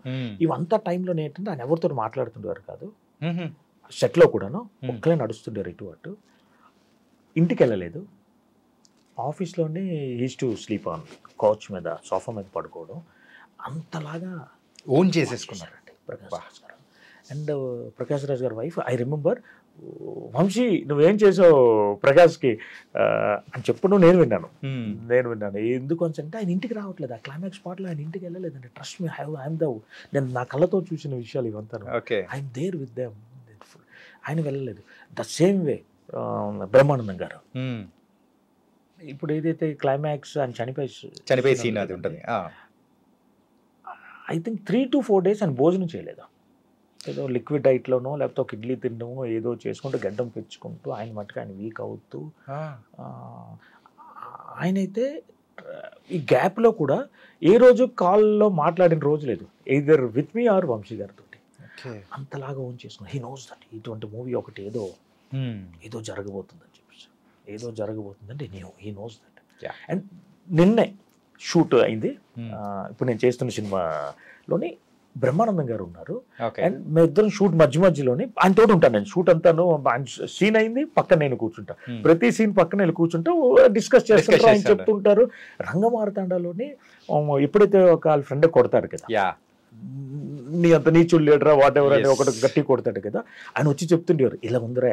ఇవంతా టైంలోనే ఏంటంటే ఆయన ఎవరితో మాట్లాడుతుండేవారు కాదు. సెట్లో కూడాను ఒక్కలే నడుస్తుండేవారు ఇటు అటు. ఇంటికి వెళ్ళలేదు, ఆఫీస్లోనే is to sleep on couch మీద, సోఫా మీద పడుకోవడం, అంతలాగా ఓన్ చేసేసుకున్నారండి ప్రకాష్ రాజ్ గారు. అండ్ ప్రకాష్ రాజ్ గారి వైఫ్ ఐ రిమెంబర్, వంశీ నువ్వేం చేసావు ప్రకాష్కి అని చెప్పడం నేను విన్నాను. ఎందుకు అని అంటే ఆయన ఇంటికి రావట్లేదు, ఆ క్లైమాక్స్ పార్ట్లో ఆయన ఇంటికి వెళ్ళలేదండి. ట్రస్ట్ మీ, ఐఎమ్ నేను నా కళ్ళతో చూసిన విషయాలు ఇవంతా. I'm there with them. ఆయన వెళ్ళలేదు. ద సేమ్ వే బ్రహ్మానందం గారు ఇప్పుడు ఏదైతే క్లైమాక్స్ ఆయన చనిపోయి సీన్ అది ఉంటుంది, ఐ థింక్ 3 to 4 days ఆయన భోజనం చేయలేదు. ఏదో లిక్విడ్ డైట్లోనో లేకపోతే ఒక ఇడ్లీ తినడమో ఏదో చేసుకుంటూ గడ్డం పెంచుకుంటూ ఆయన మటుకు ఆయన వీక్ అవుతూ, ఆయనైతే ఈ గ్యాప్లో కూడా ఏ రోజు కాల్లో మాట్లాడిన రోజు లేదు, either with me or Vamsi గారితో. అంతలాగా ఓన్ చేసుకున్నాను. హీ నోస్ దట్ ఇటువంటి మూవీ ఒకటి ఏదో జరగబోతుందని చెప్పేసి, ఏదో జరగబోతుందంటే హీ నోస్ దట్. అండ్ నిన్నే షూట్ అయింది. ఇప్పుడు నేను చేస్తున్న సినిమాలోని బ్రహ్మానందం గారు ఉన్నారు. అండ్ మేమిద్దరం షూట్ మధ్యలోని ఆయనతో ఉంటాను. నేను షూట్ అంతాను, సీన్ అయింది పక్కన నేను కూర్చుంటా, ప్రతి సీన్ పక్కన నేను కూర్చుంటా, డిస్కస్ చేస్తుంటారు, ఆయన చెప్తుంటారు. రంగమార్తాండలోని ఎప్పుడైతే ఒక వాళ్ళ ఫ్రెండ్ కొడతారు కదా, నీ అంత నీచుడు లీడరా వాట్ ఎవర్ అని ఒకటి గట్టి కొడతాడు కదా, ఆయన వచ్చి చెప్తుండేవారు ఇలా ఉందిరా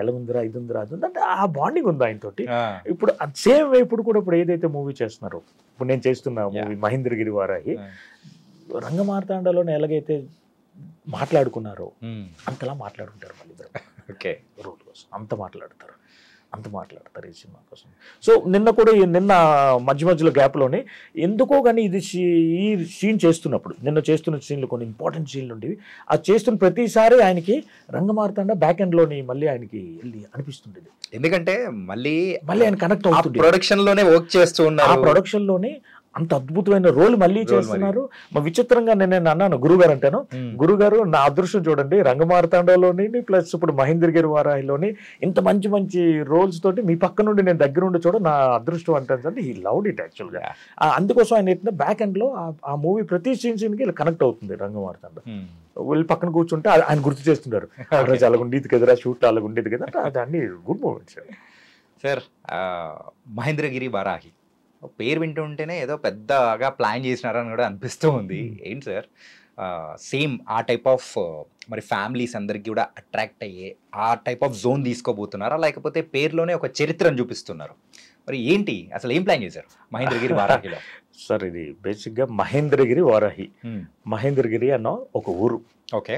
ఇది ఉందిరా అది ఉంది అంటే ఆ బాండింగ్ ఉంది ఆయనతోటి. ఇప్పుడు సేమ్ వే ఇప్పుడు కూడా ఇప్పుడు ఏదైతే మూవీ చేస్తున్నారో, ఇప్పుడు నేను చేస్తున్న మూవీ మహేంద్రగిరి వారాహి, రంగమార్తాండలోనే ఎలాగైతే మాట్లాడుకున్నారో అంతలా మాట్లాడుకుంటారు మళ్ళీ రోల్ కోసం. అంత మాట్లాడతారు ఈ సినిమా కోసం. సో నిన్న మధ్యలో గ్యాప్లోనే ఎందుకో కానీ ఈ సీన్ చేస్తున్నప్పుడు, నిన్న చేస్తున్న సీన్లు కొన్ని ఇంపార్టెంట్ సీన్లు ఉండేవి. ఆ చేస్తున్న ప్రతిసారి ఆయనకి రంగమార్తాండ బ్యాక్ ఎండ్లోని మళ్ళీ ఆయనకి వెళ్ళి అనిపిస్తుండేది. ఎందుకంటే మళ్ళీ ఆయన కనెక్ట్ అవుతుంది. ప్రొడక్షన్లోనే వర్క్ చేస్తూ ఉన్నారు, ఆ ప్రొడక్షన్లోనే అంత అద్భుతమైన రోల్ మళ్ళీ చేస్తున్నారు. విచిత్రంగా నేను అన్నాను గురుగారు అంటాను, గురుగారు నా అదృష్టం చూడండి, రంగమార్తాండలోని ప్లస్ ఇప్పుడు మహేంద్రగిరి వారాహిలోని ఇంత మంచి మంచి రోల్స్ తోటి మీ పక్క నుండి నేను దగ్గర ఉండి చూడ నా అదృష్టం అంటాను అంటే హీ లవ్డ్ ఇట్ యాక్చువల్గా. అందుకోసం ఆయన ఏంటంటే బ్యాక్ ఎండ్ లో ఆ మూవీ ప్రతి సీన్కి ఇలా కనెక్ట్ అవుతుంది. రంగమార్తాండ వెళ్ళి పక్కన కూర్చుంటే ఆయన గుర్తు చేస్తున్నారు, రోజు అలాగ ఉండేది కదరా, షూట్ అలాగ ఉండేది కదా, దాన్ని good moments. Sir Mahendragiri Varahi పేరు వింటుంటేనే ఏదో పెద్దగా ప్లాన్ చేసినారని కూడా అనిపిస్తూ ఉంది. ఏంటి సార్ సేమ్ ఆ టైప్ ఆఫ్ మరి ఫ్యామిలీస్ అందరికీ కూడా అట్రాక్ట్ అయ్యే ఆ టైప్ ఆఫ్ జోన్ తీసుకోబోతున్నారా, లేకపోతే పేరులోనే ఒక చరిత్రను చూపిస్తున్నారు? మరి ఏంటి అసలు ఏం ప్లాన్ చేశారు మహేంద్రగిరి వారాహిలో? సార్ ఇది బేసిక్గా మహేంద్రగిరి వారాహి, మహేంద్రగిరి అన్న ఒక ఊరు. ఓకే,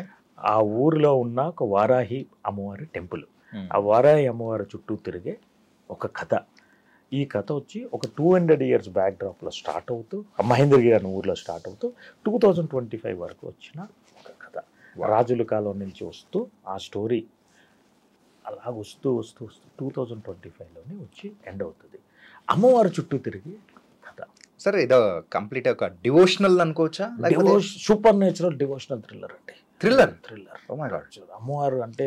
ఆ ఊరిలో ఉన్న ఒక వారాహి అమ్మవారి టెంపుల్, ఆ వారాహి అమ్మవారి చుట్టూ తిరిగే ఒక కథ. ఈ కథ వచ్చి ఒక 200 years బ్యాక్ డ్రాప్లో స్టార్ట్ అవుతూ మహేంద్రగిరి అనే ఊర్లో స్టార్ట్ అవుతూ 2025 వరకు వచ్చిన ఒక కథ. రాజుల కాలం నుంచి వస్తూ ఆ స్టోరీ అలా వస్తూ 2025లోనే వచ్చి ఎండ్ అవుతుంది. అమ్మవారి చుట్టూ తిరిగి కథ. సార్ ఇదో కంప్లీట్ ఒక డివోషనల్ అనుకోవచ్చా? సూపర్ న్యాచురల్ డివోషనల్ థ్రిల్లర్ అంటే థ్రిల్లర్. అమ్మవారు అంటే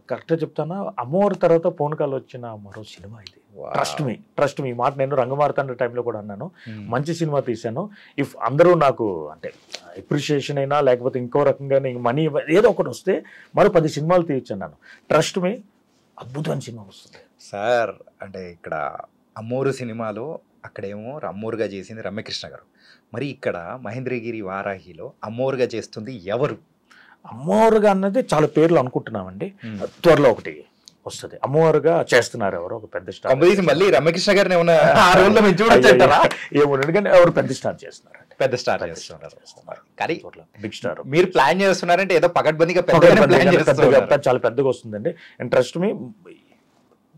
కరెక్ట్గా చెప్తానా, అమ్మవారి తర్వాత పూనకాలు వచ్చిన మరో సినిమా ఇది. ట్రస్ట్ మీ మాట నేను రంగమార్తాండ టైంలో కూడా అన్నాను, మంచి సినిమా తీశాను. ఇఫ్ అందరూ నాకు అంటే అప్రిషియేషన్ అయినా లేకపోతే ఇంకో రకంగా మనీ ఏదో ఒకటి వస్తే మరో 10 సినిమాలు తీయొచ్చన్నాను. ట్రస్ట్ మీ అద్భుతమైన సినిమా వస్తుంది సార్. అంటే ఇక్కడ అమ్మోరు సినిమాలో అక్కడేమో అమ్మోరుగా చేసింది రమ్యకృష్ణ గారు, మరి ఇక్కడ మహేంద్రగిరి వారాహిలో అమ్మోరుగా చేస్తుంది ఎవరు? అమ్మవారుగా అన్నది చాలా పేర్లు అనుకుంటున్నామండి, త్వరలో ఒకటి వస్తుంది. అమ్మవారుగా చేస్తున్నారు ఎవరు ఒక పెద్ద స్టార్. మళ్ళీ రమ్యకృష్ణ గారిని ఏమో కానీ ఎవరు పెద్ద స్టార్ చేస్తున్నారు, పెద్ద స్టార్ చేస్తున్నారు. కానీ బిగ్ స్టార్ మీరు ప్లాన్ చేస్తున్నారంటే ఏదో పకడ్బందీగా చాలా పెద్దగా వస్తుందండి. అండ్ ట్రస్ట్ మీ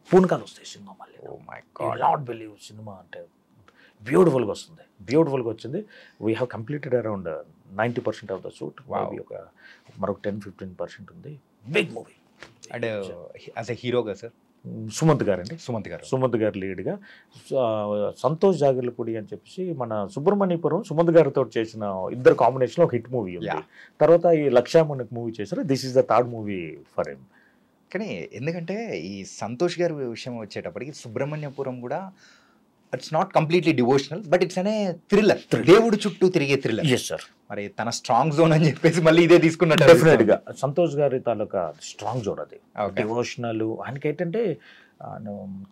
పూనకాలు వస్తాయి సినిమా మళ్ళీ. Oh my god, not believe cinema అంటే బ్యూటిఫుల్గా వస్తుంది, బ్యూటిఫుల్గా వచ్చింది. We have completed around 90% of the shoot. Maybe ఒక మరొక 10-15% ఉంది. Big movie. And as a హీరోగా సార్ సుమంత్ గారండి, సుమంత్ గారు లీడ్గా. సంతోష్ జాగర్లపూడి అని చెప్పేసి మన సుబ్రహ్మణ్యపురం సుమంత్ గారితో చేసిన ఇద్దరు కాంబినేషన్లో ఒక హిట్ మూవీ ఉంది. తర్వాత ఈ లక్ష్యామణి మూవీ చేశారు. This is the third movie for him. కానీ ఎందుకంటే ఈ సంతోష్ గారి విషయం వచ్చేటప్పటికి సుబ్రహ్మణ్యపురం కూడా it's not completely devotional, but it's అనే థ్రిల్లర్, దేవుడు చుట్టూ తిరిగే థ్రిల్లర్. Yes sir. మరి తన స్ట్రాంగ్ జోన్ అని చెప్పేసి మళ్ళీ ఇదే తీసుకున్నట్టు. డెఫినెట్ గా సంతోష్ గారి తాలూకా స్ట్రాంగ్ జోన్ అది. డివోషనల్. ఆయనకి ఏంటంటే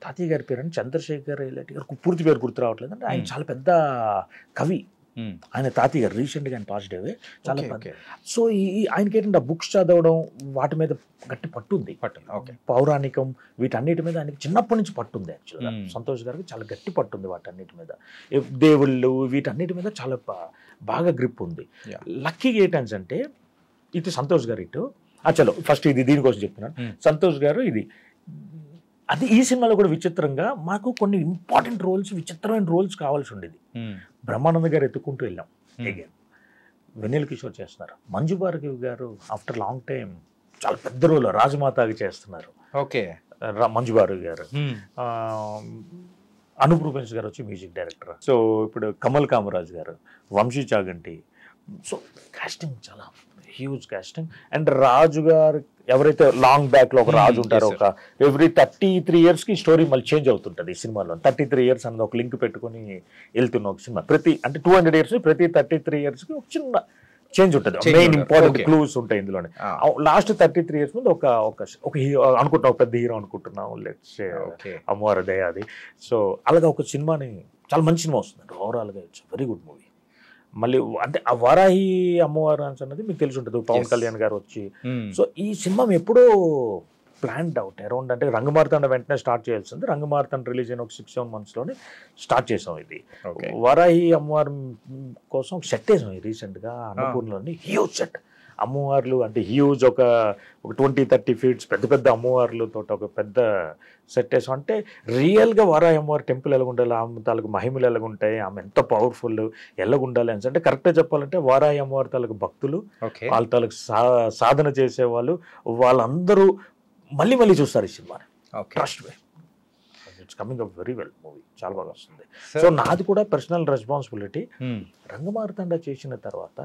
తాతయ్య గారి పేరు అని చంద్రశేఖర్ రెడ్డి గారు, పూర్తి పేరు గుర్తు రావట్లేదు అంటే ఆయన చాలా పెద్ద కవి. ఆయన తాతయ్య గారు రీసెంట్గా ఆయన పాజిటివ్ అవే చాలా. సో ఈ ఆయనకి ఏంటంటే ఆ బుక్స్ చదవడం వాటి మీద గట్టి పట్టుంది. పౌరాణికం వీటన్నిటి మీద ఆయనకి చిన్నప్పటి నుంచి పట్టుంది. యాక్చువల్గా సంతోష్ గారికి చాలా గట్టి పట్టుంది వాటన్నిటి మీద. దేవుళ్ళు వీటన్నిటి మీద చాలా బాగా గ్రిప్ ఉంది. లక్కీగా ఏంటంటే ఇది సంతోష్ గారు ఇటు చలో ఫస్ట్ ఇది దీనికోసం చెప్తున్నాను. సంతోష్ గారు ఇది అది ఈ సినిమాలో కూడా విచిత్రంగా మాకు కొన్ని ఇంపార్టెంట్ రోల్స్, విచిత్రమైన రోల్స్ కావాల్సి ఉండేది. బ్రహ్మానంద గారు ఎత్తుకుంటూ వెళ్ళాం. అగైన్ వెన్నెల కిషోర్ చేస్తున్నారు. మంజు భార్గవి గారు ఆఫ్టర్ లాంగ్ టైం చాలా పెద్ద రోల్ రాజమాతాగా చేస్తున్నారు. ఓకే, మంజు భార్గవి గారు. అనూప్ రూపెన్స్ గారు వచ్చి మ్యూజిక్ డైరెక్టర్. సో ఇప్పుడు కమల్ కామరాజ్ గారు, వంశీ చాగంటి. సో కాస్టింగ్ చాలా హ్యూజ్ కాస్టింగ్. అండ్ రాజు గారు ఎవరైతే లాంగ్ బ్యాక్ లో ఒక రాజు ఉంటారో, ఒక ఎవ్రీ 33 years కి స్టోరీ మళ్ళీ చేంజ్ అవుతుంటది ఈ సినిమాలో. 33 years అన్నది ఒక లింక్ పెట్టుకుని వెళ్తున్న ఒక సినిమా. ప్రతి అంటే 200 years ప్రతి 33 years కి ఒక చిన్న చేంజ్ ఉంటుంది. మెయిన్ ఇంపార్టెంట్ క్లూస్ ఉంటాయి ఇందులోనే. లాస్ట్ 33 years ముందు ఒక హీరో అనుకుంటున్నాం, పెద్ద హీరో అనుకుంటున్నాం, లెట్స్ అమ్మవారి దయ అది. సో అలాగా ఒక సినిమాని చాలా మంచి సినిమా వస్తుంది. ఓవరాల్గా ఇట్స్ వెరీ గుడ్ మూవీ. మళ్ళీ అంటే ఆ వారాహి అమ్మవారు అన్నది మీకు తెలిసి ఉంటుంది, పవన్ కళ్యాణ్ గారు వచ్చి. సో ఈ సినిమా ఎప్పుడో ప్లాన్డ్ అవుట్ అరౌండ్ అంటే రంగమార్తాండ వెంటనే స్టార్ట్ చేయాల్సింది. రంగమార్తాండ రిలీజ్ అయిన ఒక 6-7 monthsలోనే స్టార్ట్ చేసాం. ఇది వారాహి అమ్మవారి కోసం సెట్ వేసాం రీసెంట్గా అన్నపూర్ణలోని. హ్యూజ్ సెట్ అమ్మవార్లు అంటే హ్యూజ్ ఒక 20-30 feet పెద్ద పెద్ద అమ్మవార్లతో ఒక పెద్ద సెట్ వేసాం. అంటే రియల్గా వారాహి అమ్మవారి టెంపుల్ ఎలాగుండాలి, ఆమె తాలూకు మహిమలు ఎలాగుంటాయి, ఆమె ఎంత పవర్ఫుల్ ఎలాగుండాలి అని అంటే కరెక్ట్గా చెప్పాలంటే వారాహి అమ్మవారి తాలూకు భక్తులు, వాళ్ళ తాలూకు సాధన చేసేవాళ్ళు వాళ్ళందరూ మళ్ళీ మళ్ళీ చూస్తారు ఈ సినిమాని. Trust me, it's coming up very well. Movie చాలా బాగా వస్తుంది. సో నాది కూడా పర్సనల్ రెస్పాన్సిబిలిటీ. రంగమార్తాండ చేసిన తర్వాత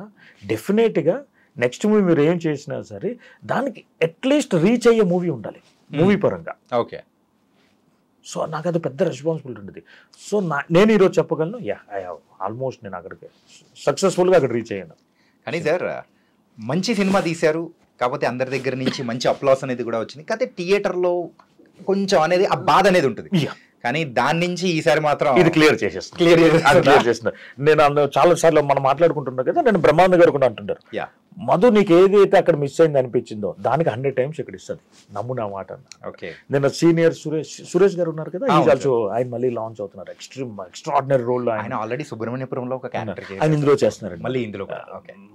డెఫినెట్గా నెక్స్ట్ మూవీ మీరు ఏం చేసినా సరే దానికి అట్లీస్ట్ రీచ్ అయ్యే మూవీ ఉండాలి మూవీ పరంగా. ఓకే. సో నాకు అది పెద్ద రెస్పాన్సిబిలిటీ ఉంటుంది. సో నేను ఈరోజు చెప్పగలను, ఆల్మోస్ట్ నేను అక్కడికి సక్సెస్ఫుల్గా అక్కడ రీచ్ అయ్యాను. కానీ సార్ మంచి సినిమా తీశారు, కాకపోతే అందరి దగ్గర నుంచి మంచి అప్లాస్ అనేది కూడా వచ్చింది. కాకపోతే థియేటర్లో కొంచెం అనేది ఆ బాధ అనేది ఉంటుంది. కానీ దాని నుంచి ఈసారి మాత్రం ఇది క్లియర్ చేసేస్తున్నా. నేను చాలా సార్లు మనం మాట్లాడుకుంటున్నాం కదా, నేను బ్రహ్మానంద గారు కూడా అంటుంటారు, మధు నీకు ఏదైతే అక్కడ మిస్ అయింది అనిపించిందో దానికి 100 times ఇక్కడ ఇస్తుంది, నమ్ము నా మాట అన్న. ఓకే. నేను సీనియర్ సురేష్ గారు ఉన్నారు కదా, ఆయన మళ్ళీ లాంచ్ అవుతున్నారు. Extraordinary role. ఆయన ఆల్రెడీ సుబ్రహ్మణ్యపురంలో ఒక క్యారెక్టర్ ఆయన ఇందులో చేస్తున్నారు. మళ్ళీ ఇందులో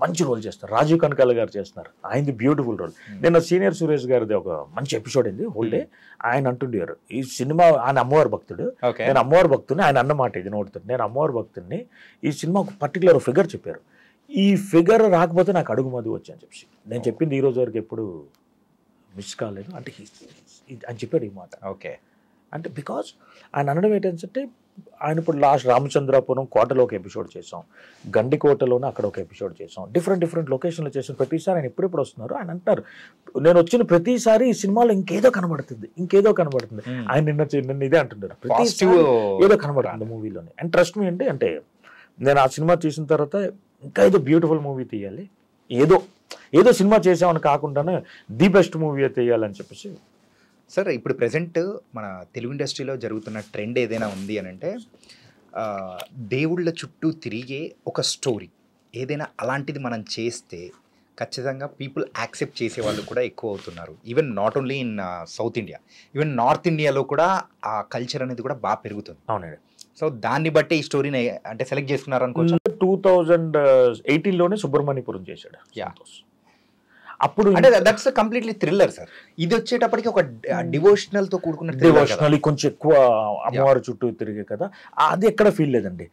మంచి రోల్ చేస్తారు. రాజీవ్ కనకాల గారు చేస్తున్నారు. ఆయనది బ్యూటిఫుల్ రోల్. నేను సీనియర్ సురేష్ గారిది ఒక మంచి ఎపిసోడ్ అయింది హోల్ డే. ఆయన అంటుండేవారు ఈ సినిమా, ఆయన అమ్మవారి భక్తుడు, నేను అమ్మవారి భక్తుని. ఆయన అన్నమాట ఇది నోడుతుంది, నేను అమ్మవారి భక్తుడిని. ఈ సినిమా ఒక పర్టికులర్ ఫిగర్ చెప్పారు, ఈ ఫిగర్ రాకపోతే నాకు అడుగు మధు వచ్చి అని చెప్పి. నేను చెప్పింది ఈ రోజు వరకు ఎప్పుడు మిస్ కాలేదు అంటే అని చెప్పాడు ఈ మాట. ఓకే. అంటే బికాజ్ ఆయన అనడం ఏంటంటే, ఆయన ఇప్పుడు లాస్ట్ రామచంద్రాపురం కోటలో ఒక ఎపిసోడ్ చేసాం, గండికోటలోనే అక్కడ ఒక ఎపిసోడ్ చేసాం, డిఫరెంట్ లొకేషన్లో చేసాం. ప్రతిసారి ఆయన ఎప్పుడెప్పుడు వస్తున్నారు ఆయన అంటారు, నేను వచ్చిన ప్రతిసారి ఈ సినిమాలో ఇంకేదో కనబడుతుంది. ఆయన నిన్న ఇదే అంటున్నారు, ప్రతిసారి ఏదో కనబడుతుంది మూవీలోనే. అండ్ ట్రస్ట్ మీ అండి, అంటే నేను ఆ సినిమా చూసిన తర్వాత ఇంకా ఏదో బ్యూటిఫుల్ మూవీ తీయాలి, ఏదో సినిమా చేసామని కాకుండా ది బెస్ట్ మూవీ తీయాలని చెప్పేసి. సార్ ఇప్పుడు ప్రెసెంట్ మన తెలుగు ఇండస్ట్రీలో జరుగుతున్న ట్రెండ్ ఏదైనా ఉంది అని అంటే, దేవుళ్ళ చుట్టూ తిరిగే ఒక స్టోరీ ఏదైనా అలాంటిది మనం చేస్తే ఖచ్చితంగా పీపుల్ యాక్సెప్ట్ చేసే వాళ్ళు కూడా ఎక్కువ అవుతున్నారు. Even not only in south India, even north ఇండియాలో కూడా ఆ కల్చర్ అనేది కూడా బాగా పెరుగుతుంది. అవునండి. సో దాన్ని బట్టి ఈ స్టోరీని అంటే సెలెక్ట్ చేసుకున్నారు అనుకోవచ్చు. 2018లోనే సుబ్రహ్మణ్యపురం చేశాడు. అప్పుడు అంటే దట్స్ కంప్లీట్లీ థ్రిల్లర్ సార్. ఇది వచ్చేటప్పటికి ఒక డివోషనల్ తో కూడుకున్న డివోషనల్ కొంచెం ఎక్కువ అమ్మవారి చుట్టూ తిరిగే కదా, అది ఎక్కడ ఫీల్ లేదండి.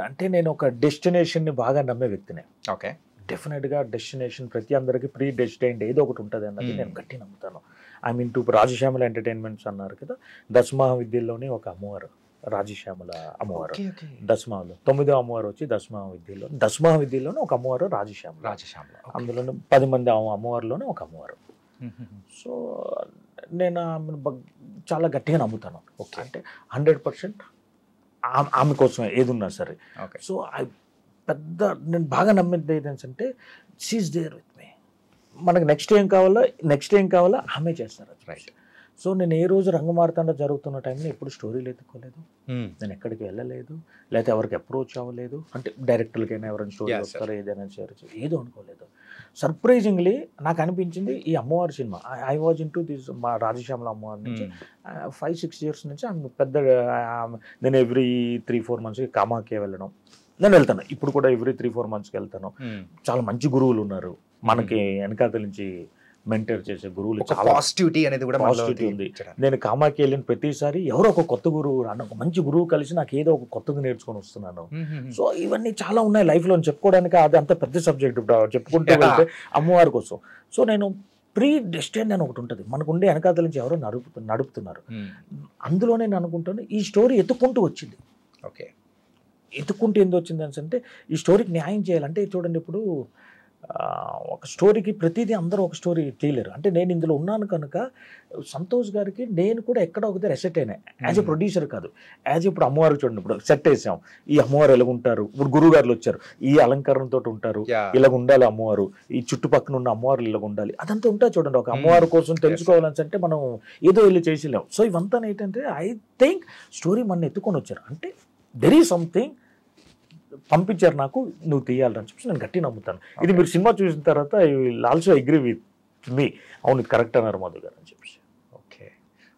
అంటే నేను ఒక డెస్టినేషన్ ని బాగా నమ్మే వ్యక్తినే. ఓకే, డెఫినెట్ గా డెస్టినేషన్ ప్రతి అందరికి ప్రీ డెస్టైన్డ్ ఏదో ఒకటి ఉంటుంది అన్నది నేను గట్టి నమ్ముతాను. I mean to Rajashyamala entertainments అన్నారు కదా, దశమహావిద్యలోని ఒక అమ్మవారు రాజశ్యామల అమ్మవారు. దశమాలు 9వ అమ్మవారు వచ్చి దశమహావిద్యలోనే ఒక అమ్మవారు రాజశ్యామల. అందులోనే 10 మంది అమ్మవారిలోనే ఒక అమ్మవారు. సో నేను ఆమెను చాలా గట్టిగా నమ్ముతాను. ఓకే, అంటే 100% ఆమె కోసం ఏది ఉన్నా సరే. సో పెద్ద నేను బాగా నమ్మేది ఏంటంటే షీఈస్ దేర్ విత్ మీ. మనకి నెక్స్ట్ ఏం కావాలో ఆమె చేస్తారు. రైట్. సో నేను ఏ రోజు రంగమార్తాండ జరుగుతున్న టైంలో ఎప్పుడు స్టోరీలు ఎత్తుకోలేదు, నేను ఎక్కడికి వెళ్ళలేదు, లేకపోతే ఎవరికి అప్రోచ్ అవ్వలేదు. అంటే డైరెక్టర్లకైనా ఎవరైనా స్టోరీ వస్తారో ఏదైనా ఏదో అనుకోలేదు. సర్ప్రైజింగ్లీ నాకు అనిపించింది ఈ అమ్మవారి cinema, I was in to this మా రాజశ్యామల అమ్మవారి నుంచి 5-6 years నుంచి ఆమె పెద్ద, నేను ఎవ్రీ 3-4 monthsకి కామాఖ్య వెళ్ళడం, నేను వెళ్తాను. ఇప్పుడు కూడా ఎవ్రీ 3-4 monthsకి వెళ్తాను. చాలా మంచి గురువులు ఉన్నారు మనకి, వెనకాతల నుంచి మెంటర్ చేసే గురువులు. పాజిటివిటీ అనేది కూడా పాజిటివిటీ ఉంది. నేను కామాఖ్య వెళ్ళిన ప్రతిసారి ఎవరో ఒక కొత్త గురువు, ఒక మంచి గురువు కలిసి నాకు ఏదో ఒక కొత్తది నేర్చుకొని వస్తున్నాను. సో ఇవన్నీ చాలా ఉన్నాయి లైఫ్లో చెప్పుకోవడానికి. అది అంత పెద్ద సబ్జెక్ట్ చెప్పుకుంటూ వెళ్తే అమ్మవారి కోసం. సో నేను ప్రీ డెస్టైన్ అని ఒకటి ఉంటుంది మనకు ఉండే, వెనకాతల నుంచి ఎవరో నడుపుతున్నారు. అందులో నేను అనుకుంటాను ఈ స్టోరీ ఎత్తుకుంటూ వచ్చింది. ఓకే, ఎత్తుకుంటూ ఎందుకు వచ్చింది అంటే ఈ స్టోరీకి న్యాయం చేయాలంటే చూడండి, ఇప్పుడు ఒక స్టోరీకి ప్రతిదీ అందరూ ఒక స్టోరీ చేయలేరు. అంటే నేను ఇందులో ఉన్నాను కనుక సంతోష్ గారికి నేను కూడా ఎక్కడ ఒక రెసెట్ అయినా యాజ్ ఎ ప్రొడ్యూసర్ కాదు, యాజ్ ఇప్పుడు అమ్మవారు చూడండి, ఇప్పుడు సెట్ వేసాం, ఈ అమ్మవారు ఎలాగుంటారు, ఇప్పుడు గురువు గారులు వచ్చారు, ఈ అలంకరణతో ఉంటారు, ఇలాగ ఉండాలి అమ్మవారు, ఈ చుట్టుపక్కల ఉన్న అమ్మవారు ఇలాగ ఉండాలి, అదంతా ఉంటుంది చూడండి. ఒక అమ్మవారి కోసం తెలుసుకోవాలని అంటే మనం ఏదో వెళ్ళి చేసేలేము. సో ఇవంతా ఏంటంటే ఐ థింక్ స్టోరీ మన ఎత్తుకొని వచ్చారు అంటే దెర్ ఈజ్ సంథింగ్ పంపించారు నాకు, నువ్వు తీయాలని చెప్పి నేను గట్టి నమ్ముతాను. ఇది మీరు సినిమా చూసిన తర్వాత I will also agree with me, అవును ఇది కరెక్ట్ అన్నారు మధు గారు అని చెప్పి. ఓకే,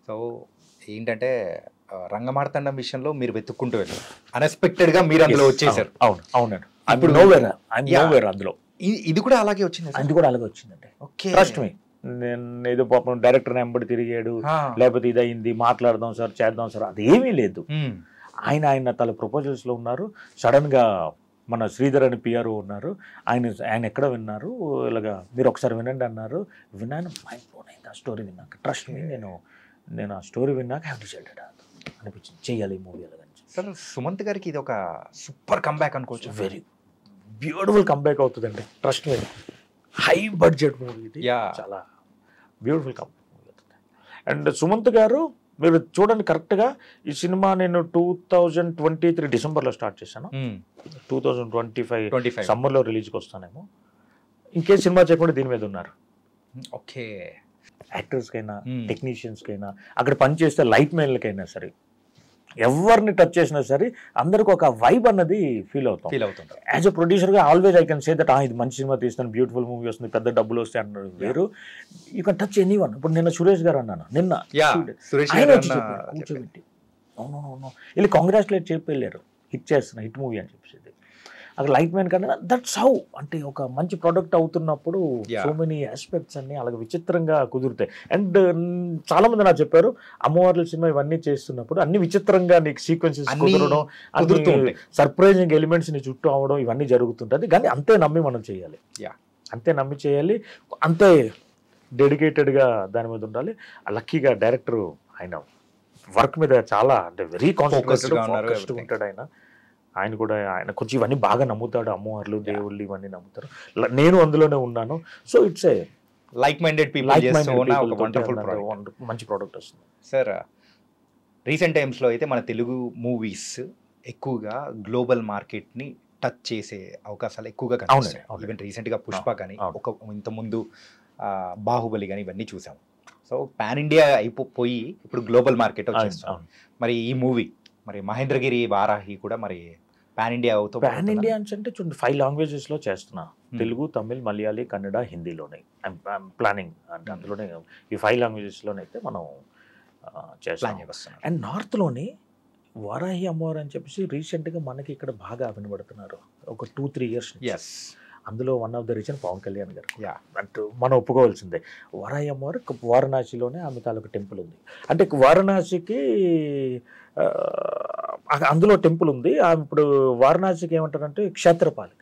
సో ఏంటంటే రంగమార్తాండం విషయంలో మీరు వెతుక్కుంటూ వెళ్ళారు, అన్ఎక్స్పెక్టెడ్గా మీరు అందులో వచ్చేసారు. అవునండి, ఇప్పుడు నోవేర్ అందులో ఇది కూడా అలాగే వచ్చింది. అది కూడా అలాగే వచ్చిందండి. Okay, trust me. నేను ఏదో పాపం డైరెక్టర్ నెంబడి తిరిగాడు, లేకపోతే ఇది అయింది మాట్లాడదాం సార్ చేద్దాం సార్, అది ఏమీ లేదు. ఆయన తన ప్రపోజల్స్లో ఉన్నారు. సడన్గా మన శ్రీధర్ అని పిఆర్ఓ ఉన్నారు, ఆయన ఎక్కడ విన్నారు, ఇలాగా మీరు ఒకసారి వినండి అన్నారు. విన్నాను, మైండ్ బ్లోన్ అయింది ఆ స్టోరీ విన్నాక. ట్రస్ట్ మీ, నేను ఆ స్టోరీ విన్నాక హ్యావ్ డిసైడెడ్ అనిపించింది చెయ్యాలి ఈ మూవీ అలాగని. సార్ సుమంత్ గారికి ఇది ఒక సూపర్ కంబ్యాక్ అనుకోవచ్చు. వెరీ బ్యూటిఫుల్ కంబ్యాక్ అవుతుందండి, trust me. High budget movie ఇది, చాలా బ్యూటిఫుల్ కంబ్యాక్ మూవీ అవుతుంది. అండ్ సుమంత్ గారు మీరు చూడండి కరెక్ట్గా ఈ సినిమా నేను 2023 డిసెంబర్లో స్టార్ట్ చేశాను, 2025 సమ్మర్లో రిలీజ్కి వస్తానేమో. ఇంకేం సినిమా చేయకుండా దీని మీద ఉన్నారు. ఓకే, యాక్టర్స్కైనా టెక్నీషియన్స్కైనా అక్కడ పనిచేస్తే లైట్ మెన్లకైనా సరే ఎవరిని టచ్ చేసినా సరే అందరికి ఒక వైబ్ అన్నది ఫీల్ అవుతుంది. యాజ్ ఎ ప్రొడ్యూసర్గా always I can say that ఇది మంచి సినిమా తీస్తాను, బ్యూటిఫుల్ మూవీ వస్తుంది, పెద్ద డబ్బులు వస్తాయి అన్నారు వేరు. You can touch any one. ఇప్పుడు నిన్న సురేష్ గారు అన్నాను, నిన్న ఆయన వచ్చి చెప్పారు కూర్చోబెట్టి, అవును వీళ్ళు కాంగ్రాచులేట్ చెప్పి వెళ్ళారు, హిట్ చేస్తున్నా హిట్ మూవీ అని చెప్పేసి. అక్కడ లైట్ మ్యాన్ కన్నా దట్స్ హౌ, అంటే ఒక మంచి ప్రోడక్ట్ అవుతున్నప్పుడు సో మెనీ ఆస్పెక్ట్స్ అన్ని అలాగే విచిత్రంగా కుదురుతాయి. అండ్ చాలా మంది నాకు చెప్పారు అమ్మవార్ల సినిమా ఇవన్నీ చేస్తున్నప్పుడు అన్ని విచిత్రంగా నీకు సీక్వెన్సెస్ కుదరడం, సర్ప్రైజింగ్ ఎలిమెంట్స్ ని చుట్టూ అవడం ఇవన్నీ జరుగుతుంటుంది. కానీ అంతే నమ్మి మనం చేయాలి, అంతే నమ్మి చేయాలి, అంతే డెడికేటెడ్గా దాని మీద ఉండాలి. లక్కీగా డైరెక్టర్ ఆయన వర్క్ మీద చాలా అంటే వెరీ కాన్సన్ట్రేటెడ్ ఉంటాడు ఆయన కూడా. ఆయన కొంచెం ఇవన్నీ బాగా నమ్ముతాడు, అమ్మవార్లు దేవుళ్ళు ఇవన్నీ నమ్ముతారు. నేను అందులోనే ఉన్నాను. So it's a like minded people మంచి ప్రోడక్ట్ వస్తుంది. సార్ రీసెంట్ టైమ్స్లో అయితే మన తెలుగు మూవీస్ ఎక్కువగా గ్లోబల్ మార్కెట్ని టచ్ చేసే అవకాశాలు ఎక్కువగా కనిపిస్తాయి. ఈవెన్ రీసెంట్గా పుష్ప కానీ ఇంతకుముందు బాహుబలి కానీ ఇవన్నీ చూసాము. సో పాన్ ఇండియా అయిపోయి ఇప్పుడు గ్లోబల్ మార్కెట్ వచ్చేస్తాం. మరి ఈ మూవీ మరి మహేంద్రగిరి వారాహి కూడా మరి పాన్ ఇండియా అవుతుంది. పాన్ ఇండియా అంటే చూడండి 5 లాంగ్వేజెస్లో చేస్తున్నా, తెలుగు, తమిళ్, మలయాళీ, కన్నడ, హిందీలోనే ప్లానింగ్. అంటే అందులోనే ఈ 5 లాంగ్వేజెస్లోనైతే మనం చేస్తాం. అండ్ నార్త్లోని వారాహి అమ్మవారు అని చెప్పేసి రీసెంట్గా మనకి ఇక్కడ బాగా వినబడుతున్నారు ఒక 2-3 years. అందులో one of the reason Pawan Kalyan గారు. యా, అంటూ మనం ఒప్పుకోవాల్సిందే. వరాయి అమ్మవారు వారణాసిలోనే ఆమె తాలూకు టెంపుల్ ఉంది. అంటే వారణాసికి అందులో టెంపుల్ ఉంది. ఆమె ఇప్పుడు వారణాసికి ఏమంటారంటే క్షేత్రపాలిక.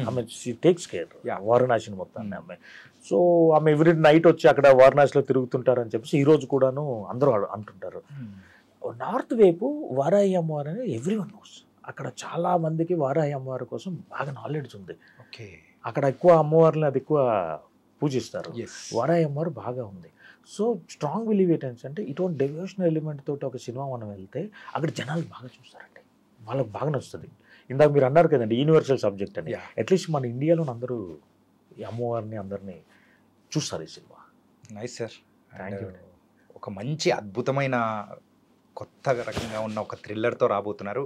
ఆమె టేక్స్ కేర్ వారణాసిని మొత్తాన్ని ఆమె. సో ఆమె ఎవ్రీ నైట్ వచ్చి అక్కడ వారణాసిలో తిరుగుతుంటారని చెప్పేసి ఈ రోజు కూడాను అందరూ అంటుంటారు. నార్త్ వైపు వారాహి అమ్మవారు అనేది ఎవ్రీ వన్ నోస్. అక్కడ చాలా మందికి వారాహి అమ్మవారి కోసం బాగా నాలెడ్జ్ ఉంది. ఓకే, అక్కడ ఎక్కువ అమ్మవారిని అది ఎక్కువ పూజిస్తారు. ఎస్, వారాహి అమ్మవారు బాగా ఉంది. సో స్ట్రాంగ్ బిలీవ్ ఏంటంటే ఇటువంటి డెవోషనల్ ఎలిమెంట్ తోటి ఒక సినిమా మనం వెళ్తే అక్కడ జనాలు బాగా చూస్తారండి, వాళ్ళకి బాగా నచ్చుతుంది. ఇందాక మీరు అన్నారు కదండి యూనివర్సల్ సబ్జెక్ట్ అని. అట్లీస్ట్ మన ఇండియాలో అందరూ ఈ అమ్మవారిని అందరినీ చూస్తారు ఈ cinema. Nice sir. Thank you. ఒక మంచి అద్భుతమైన కొత్త రకంగా ఉన్న ఒక థ్రిల్లర్తో రాబోతున్నారు,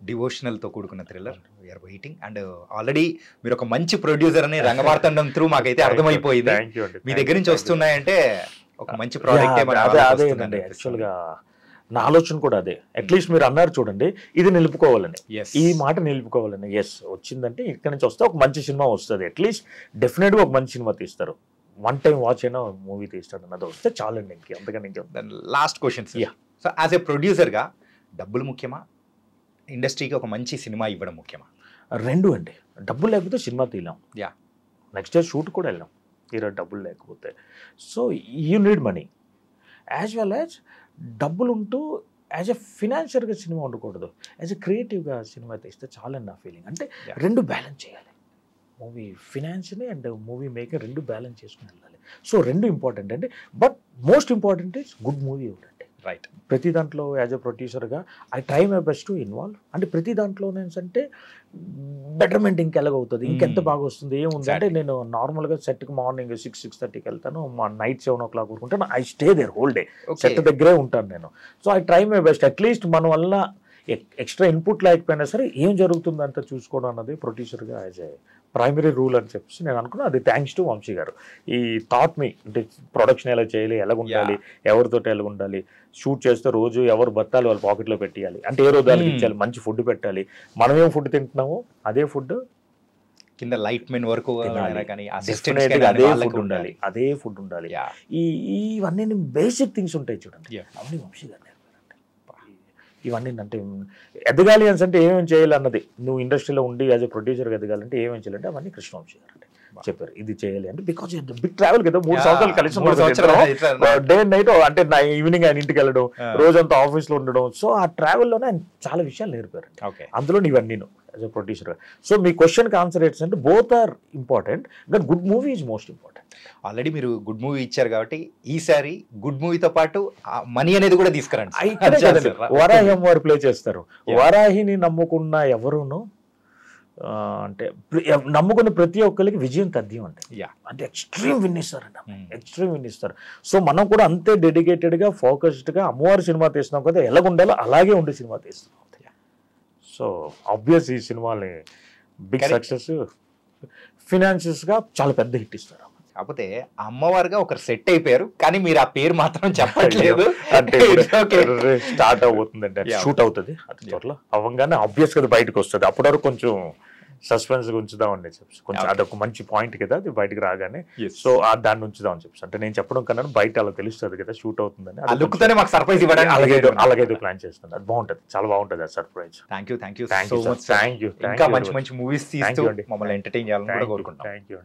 డివోషనల్తో కూడుకున్న thriller. We are waiting. And already మీరు ఒక మంచి ప్రొడ్యూసర్ అని రంగమార్తండం త్రూ మాకైతే అర్థమైపోయింది. మీ దగ్గర నుంచి వస్తున్నాయంటే ఒక మంచి ప్రోడక్ట్. అదేనండి యాక్చువల్గా నా ఆలోచన కూడా అదే. అట్లీస్ట్ మీరు అన్నారు చూడండి, ఇది నిలుపుకోవాలని, ఈ మాట నిలుపుకోవాలని. ఎస్, వచ్చిందంటే ఇక్కడ నుంచి వస్తే ఒక మంచి సినిమా వస్తుంది. అట్లీస్ట్ డెఫినెట్గా ఒక మంచి సినిమా తీస్తారు. వన్ టైం వాచ్ అయినా మూవీ తీస్తాడు అన్నది వస్తే చాలండి. అంతకని last question. So as a ప్రొడ్యూసర్గా డబ్బులు ముఖ్యమా, ఇండస్ట్రీకి ఒక మంచి సినిమా ఇవ్వడం ముఖ్యమా? రెండు అండి. డబ్బులు లేకపోతే సినిమా తీయలేం. యా, నెక్స్ట్ డే షూట్ కూడా వెళ్ళాం ఈరోజు డబ్బులు లేకపోతే. So you need money as well as డబ్బులు ఉంటూ యాజ్ ఎ ఫినాన్షియల్గా సినిమా ఉండకూడదు, యాజ్ ఎ క్రియేటివ్గా సినిమా తీస్తే చాలని నా ఫీలింగ్. అంటే రెండు బ్యాలెన్స్ చేయాలి, movie financial and movie making రెండు బ్యాలెన్స్ చేసుకుని వెళ్ళాలి. సో రెండు ఇంపార్టెంట్ అండి. But most important is good movie ఒకటి. రైట్. ప్రతి దాంట్లో యాజ్ ఎ ప్రొడ్యూసర్గా I try my best to involve. అంటే ప్రతి దాంట్లో ఏంటంటే బెటర్మెంట్ ఇంకెలాగవుతుంది, ఇంకెంత బాగా వస్తుంది, ఏముంది అంటే నేను నార్మల్గా సెట్కి మార్నింగ్ 6-6:30కి వెళ్తాను, మా నైట్ 7 o'clock ఊరుకుంటాను. I stay there whole day, set దగ్గరే ఉంటాను నేను. So I try my best. At least మన వల్ల ఎక్స్ట్రా ఇన్పుట్ లేకపోయినా సరే ఏం జరుగుతుందంతా చూసుకోవడం అన్నది ప్రొడ్యూసర్గా యాజ్ ఏ ప్రైమరీ రూల్ అని చెప్పేసి నేను అనుకున్నాను. అది థ్యాంక్స్ టు వంశీ గారు. ఈ థాట్ మీ అంటే ప్రొడక్షన్ ఎలా చేయాలి, ఎలా ఉండాలి, ఎవరితోటి ఎలా ఉండాలి, షూట్ చేస్తే రోజు ఎవరు బత్తాలు వాళ్ళ పాకెట్లో పెట్టేయాలి, అంటే ఏ రోజు వాళ్ళకి ఇచ్చాలి, మంచి ఫుడ్ పెట్టాలి, మనం ఏం ఫుడ్ తింటున్నామో అదే ఫుడ్ కింద లైట్ మెన్ వరకు అదే ఫుడ్ ఉండాలి, అదే ఫుడ్ ఉండాలి. ఇవన్నీ బేసిక్ థింగ్స్ ఉంటాయి చూడండి, అవన్నీ వంశీ గారు. ఇవన్నీ అంటే ఎదగాలి అని అంటే ఏమేమి చేయాలి అన్నది, నువ్వు ఇండస్ట్రీలో ఉండి యాజ్ ఎ ప్రొడ్యూసర్గా ఎదగాలంటే ఏమేమి చేయాలంటే అవన్నీ కృష్ణవంశీ గారు అంటే చెప్పారు. ఇది చేయాలి అంటే బికాజ్ బిగ్ ట్రావెల్ కదా, 3 సంవత్సరాలు కలిసి డే అండ్ నైట్, అంటే నా ఈవినింగ్ ఆయన ఇంటికి వెళ్ళడం, రోజంతా ఆఫీస్లో ఉండడం. సో ఆ ట్రావెల్లోనే ఆయన చాలా విషయాలు నేర్పారు. అందులో ఇవన్నీ యాజ్ ఎ ప్రొడ్యూసర్. సో మీ క్వశ్చన్కి ఆన్సర్ ఏంటంటే both are important, but good movie is most important. Already మీరు గుడ్ మూవీ ఇచ్చారు కాబట్టి ఈసారి గుడ్ మూవీతో పాటు మనీ అనేది కూడా తీసుకురండి. వారాహి అమ్మవారు ప్లే చేస్తారు. వారాహిని నమ్ముకున్న ఎవరును అంటే నమ్ముకున్న ప్రతి ఒక్కరికి విజయం తథ్యం అంటే అంటే ఎక్స్ట్రీమ్ విన్ ఇస్తారండి, ఎక్స్ట్రీమ్ విన్ ఇస్తారు. సో మనం కూడా అంతే డెడికేటెడ్గా ఫోకస్డ్గా అమ్మవారి సినిమా తీస్తున్నాం కదా, ఎలాగుండాలో అలాగే ఉండే సినిమా తీస్తున్నాం. సో ఆబ్వియస్ ఈ సినిమాని బిగ్ సక్సెస్, ఫినాన్షియల్స్గా చాలా పెద్ద హిట్ ఇస్తారు. కాకపోతే అమ్మవారుగా ఒకరు సెట్ అయిపోయారు, కానీ మీరు ఆ పేరు మాత్రం చెప్పట్లేదు. అంటే స్టార్ట్ అవబోతుందండి, షూట్ అవుతుంది అది త్వరలో అవ్వగానే ఆబ్వియస్ గా బయటకు వస్తుంది. అప్పటి వరకు కొంచెం సస్పెన్స్ ఉంచుదామని చెప్పి, కొంచెం అదొక మంచి పాయింట్ కదా అది బయటకు రాగానే. సో దాన్ని ఉంచుదామని చెప్పి, అంటే నేను చెప్పడం కన్నా బయట అలా తెలుస్తుంది కదా షూట్ అవుతుందని, మాకు సర్ప్రైజ్ ఇవ్వడానికి అలాగేదో ప్లాన్ చేస్తుంది. అది బాగుంటుంది, చాలా బాగుంటుంది అది సర్ప్రైజ్. Thank you. ఇంకా మంచి మంచి మూవీస్ తీస్తూ మమ్మల్ని ఎంటర్టైన్ చేయాలని కూడా కోరుకుంటాం. Thank you.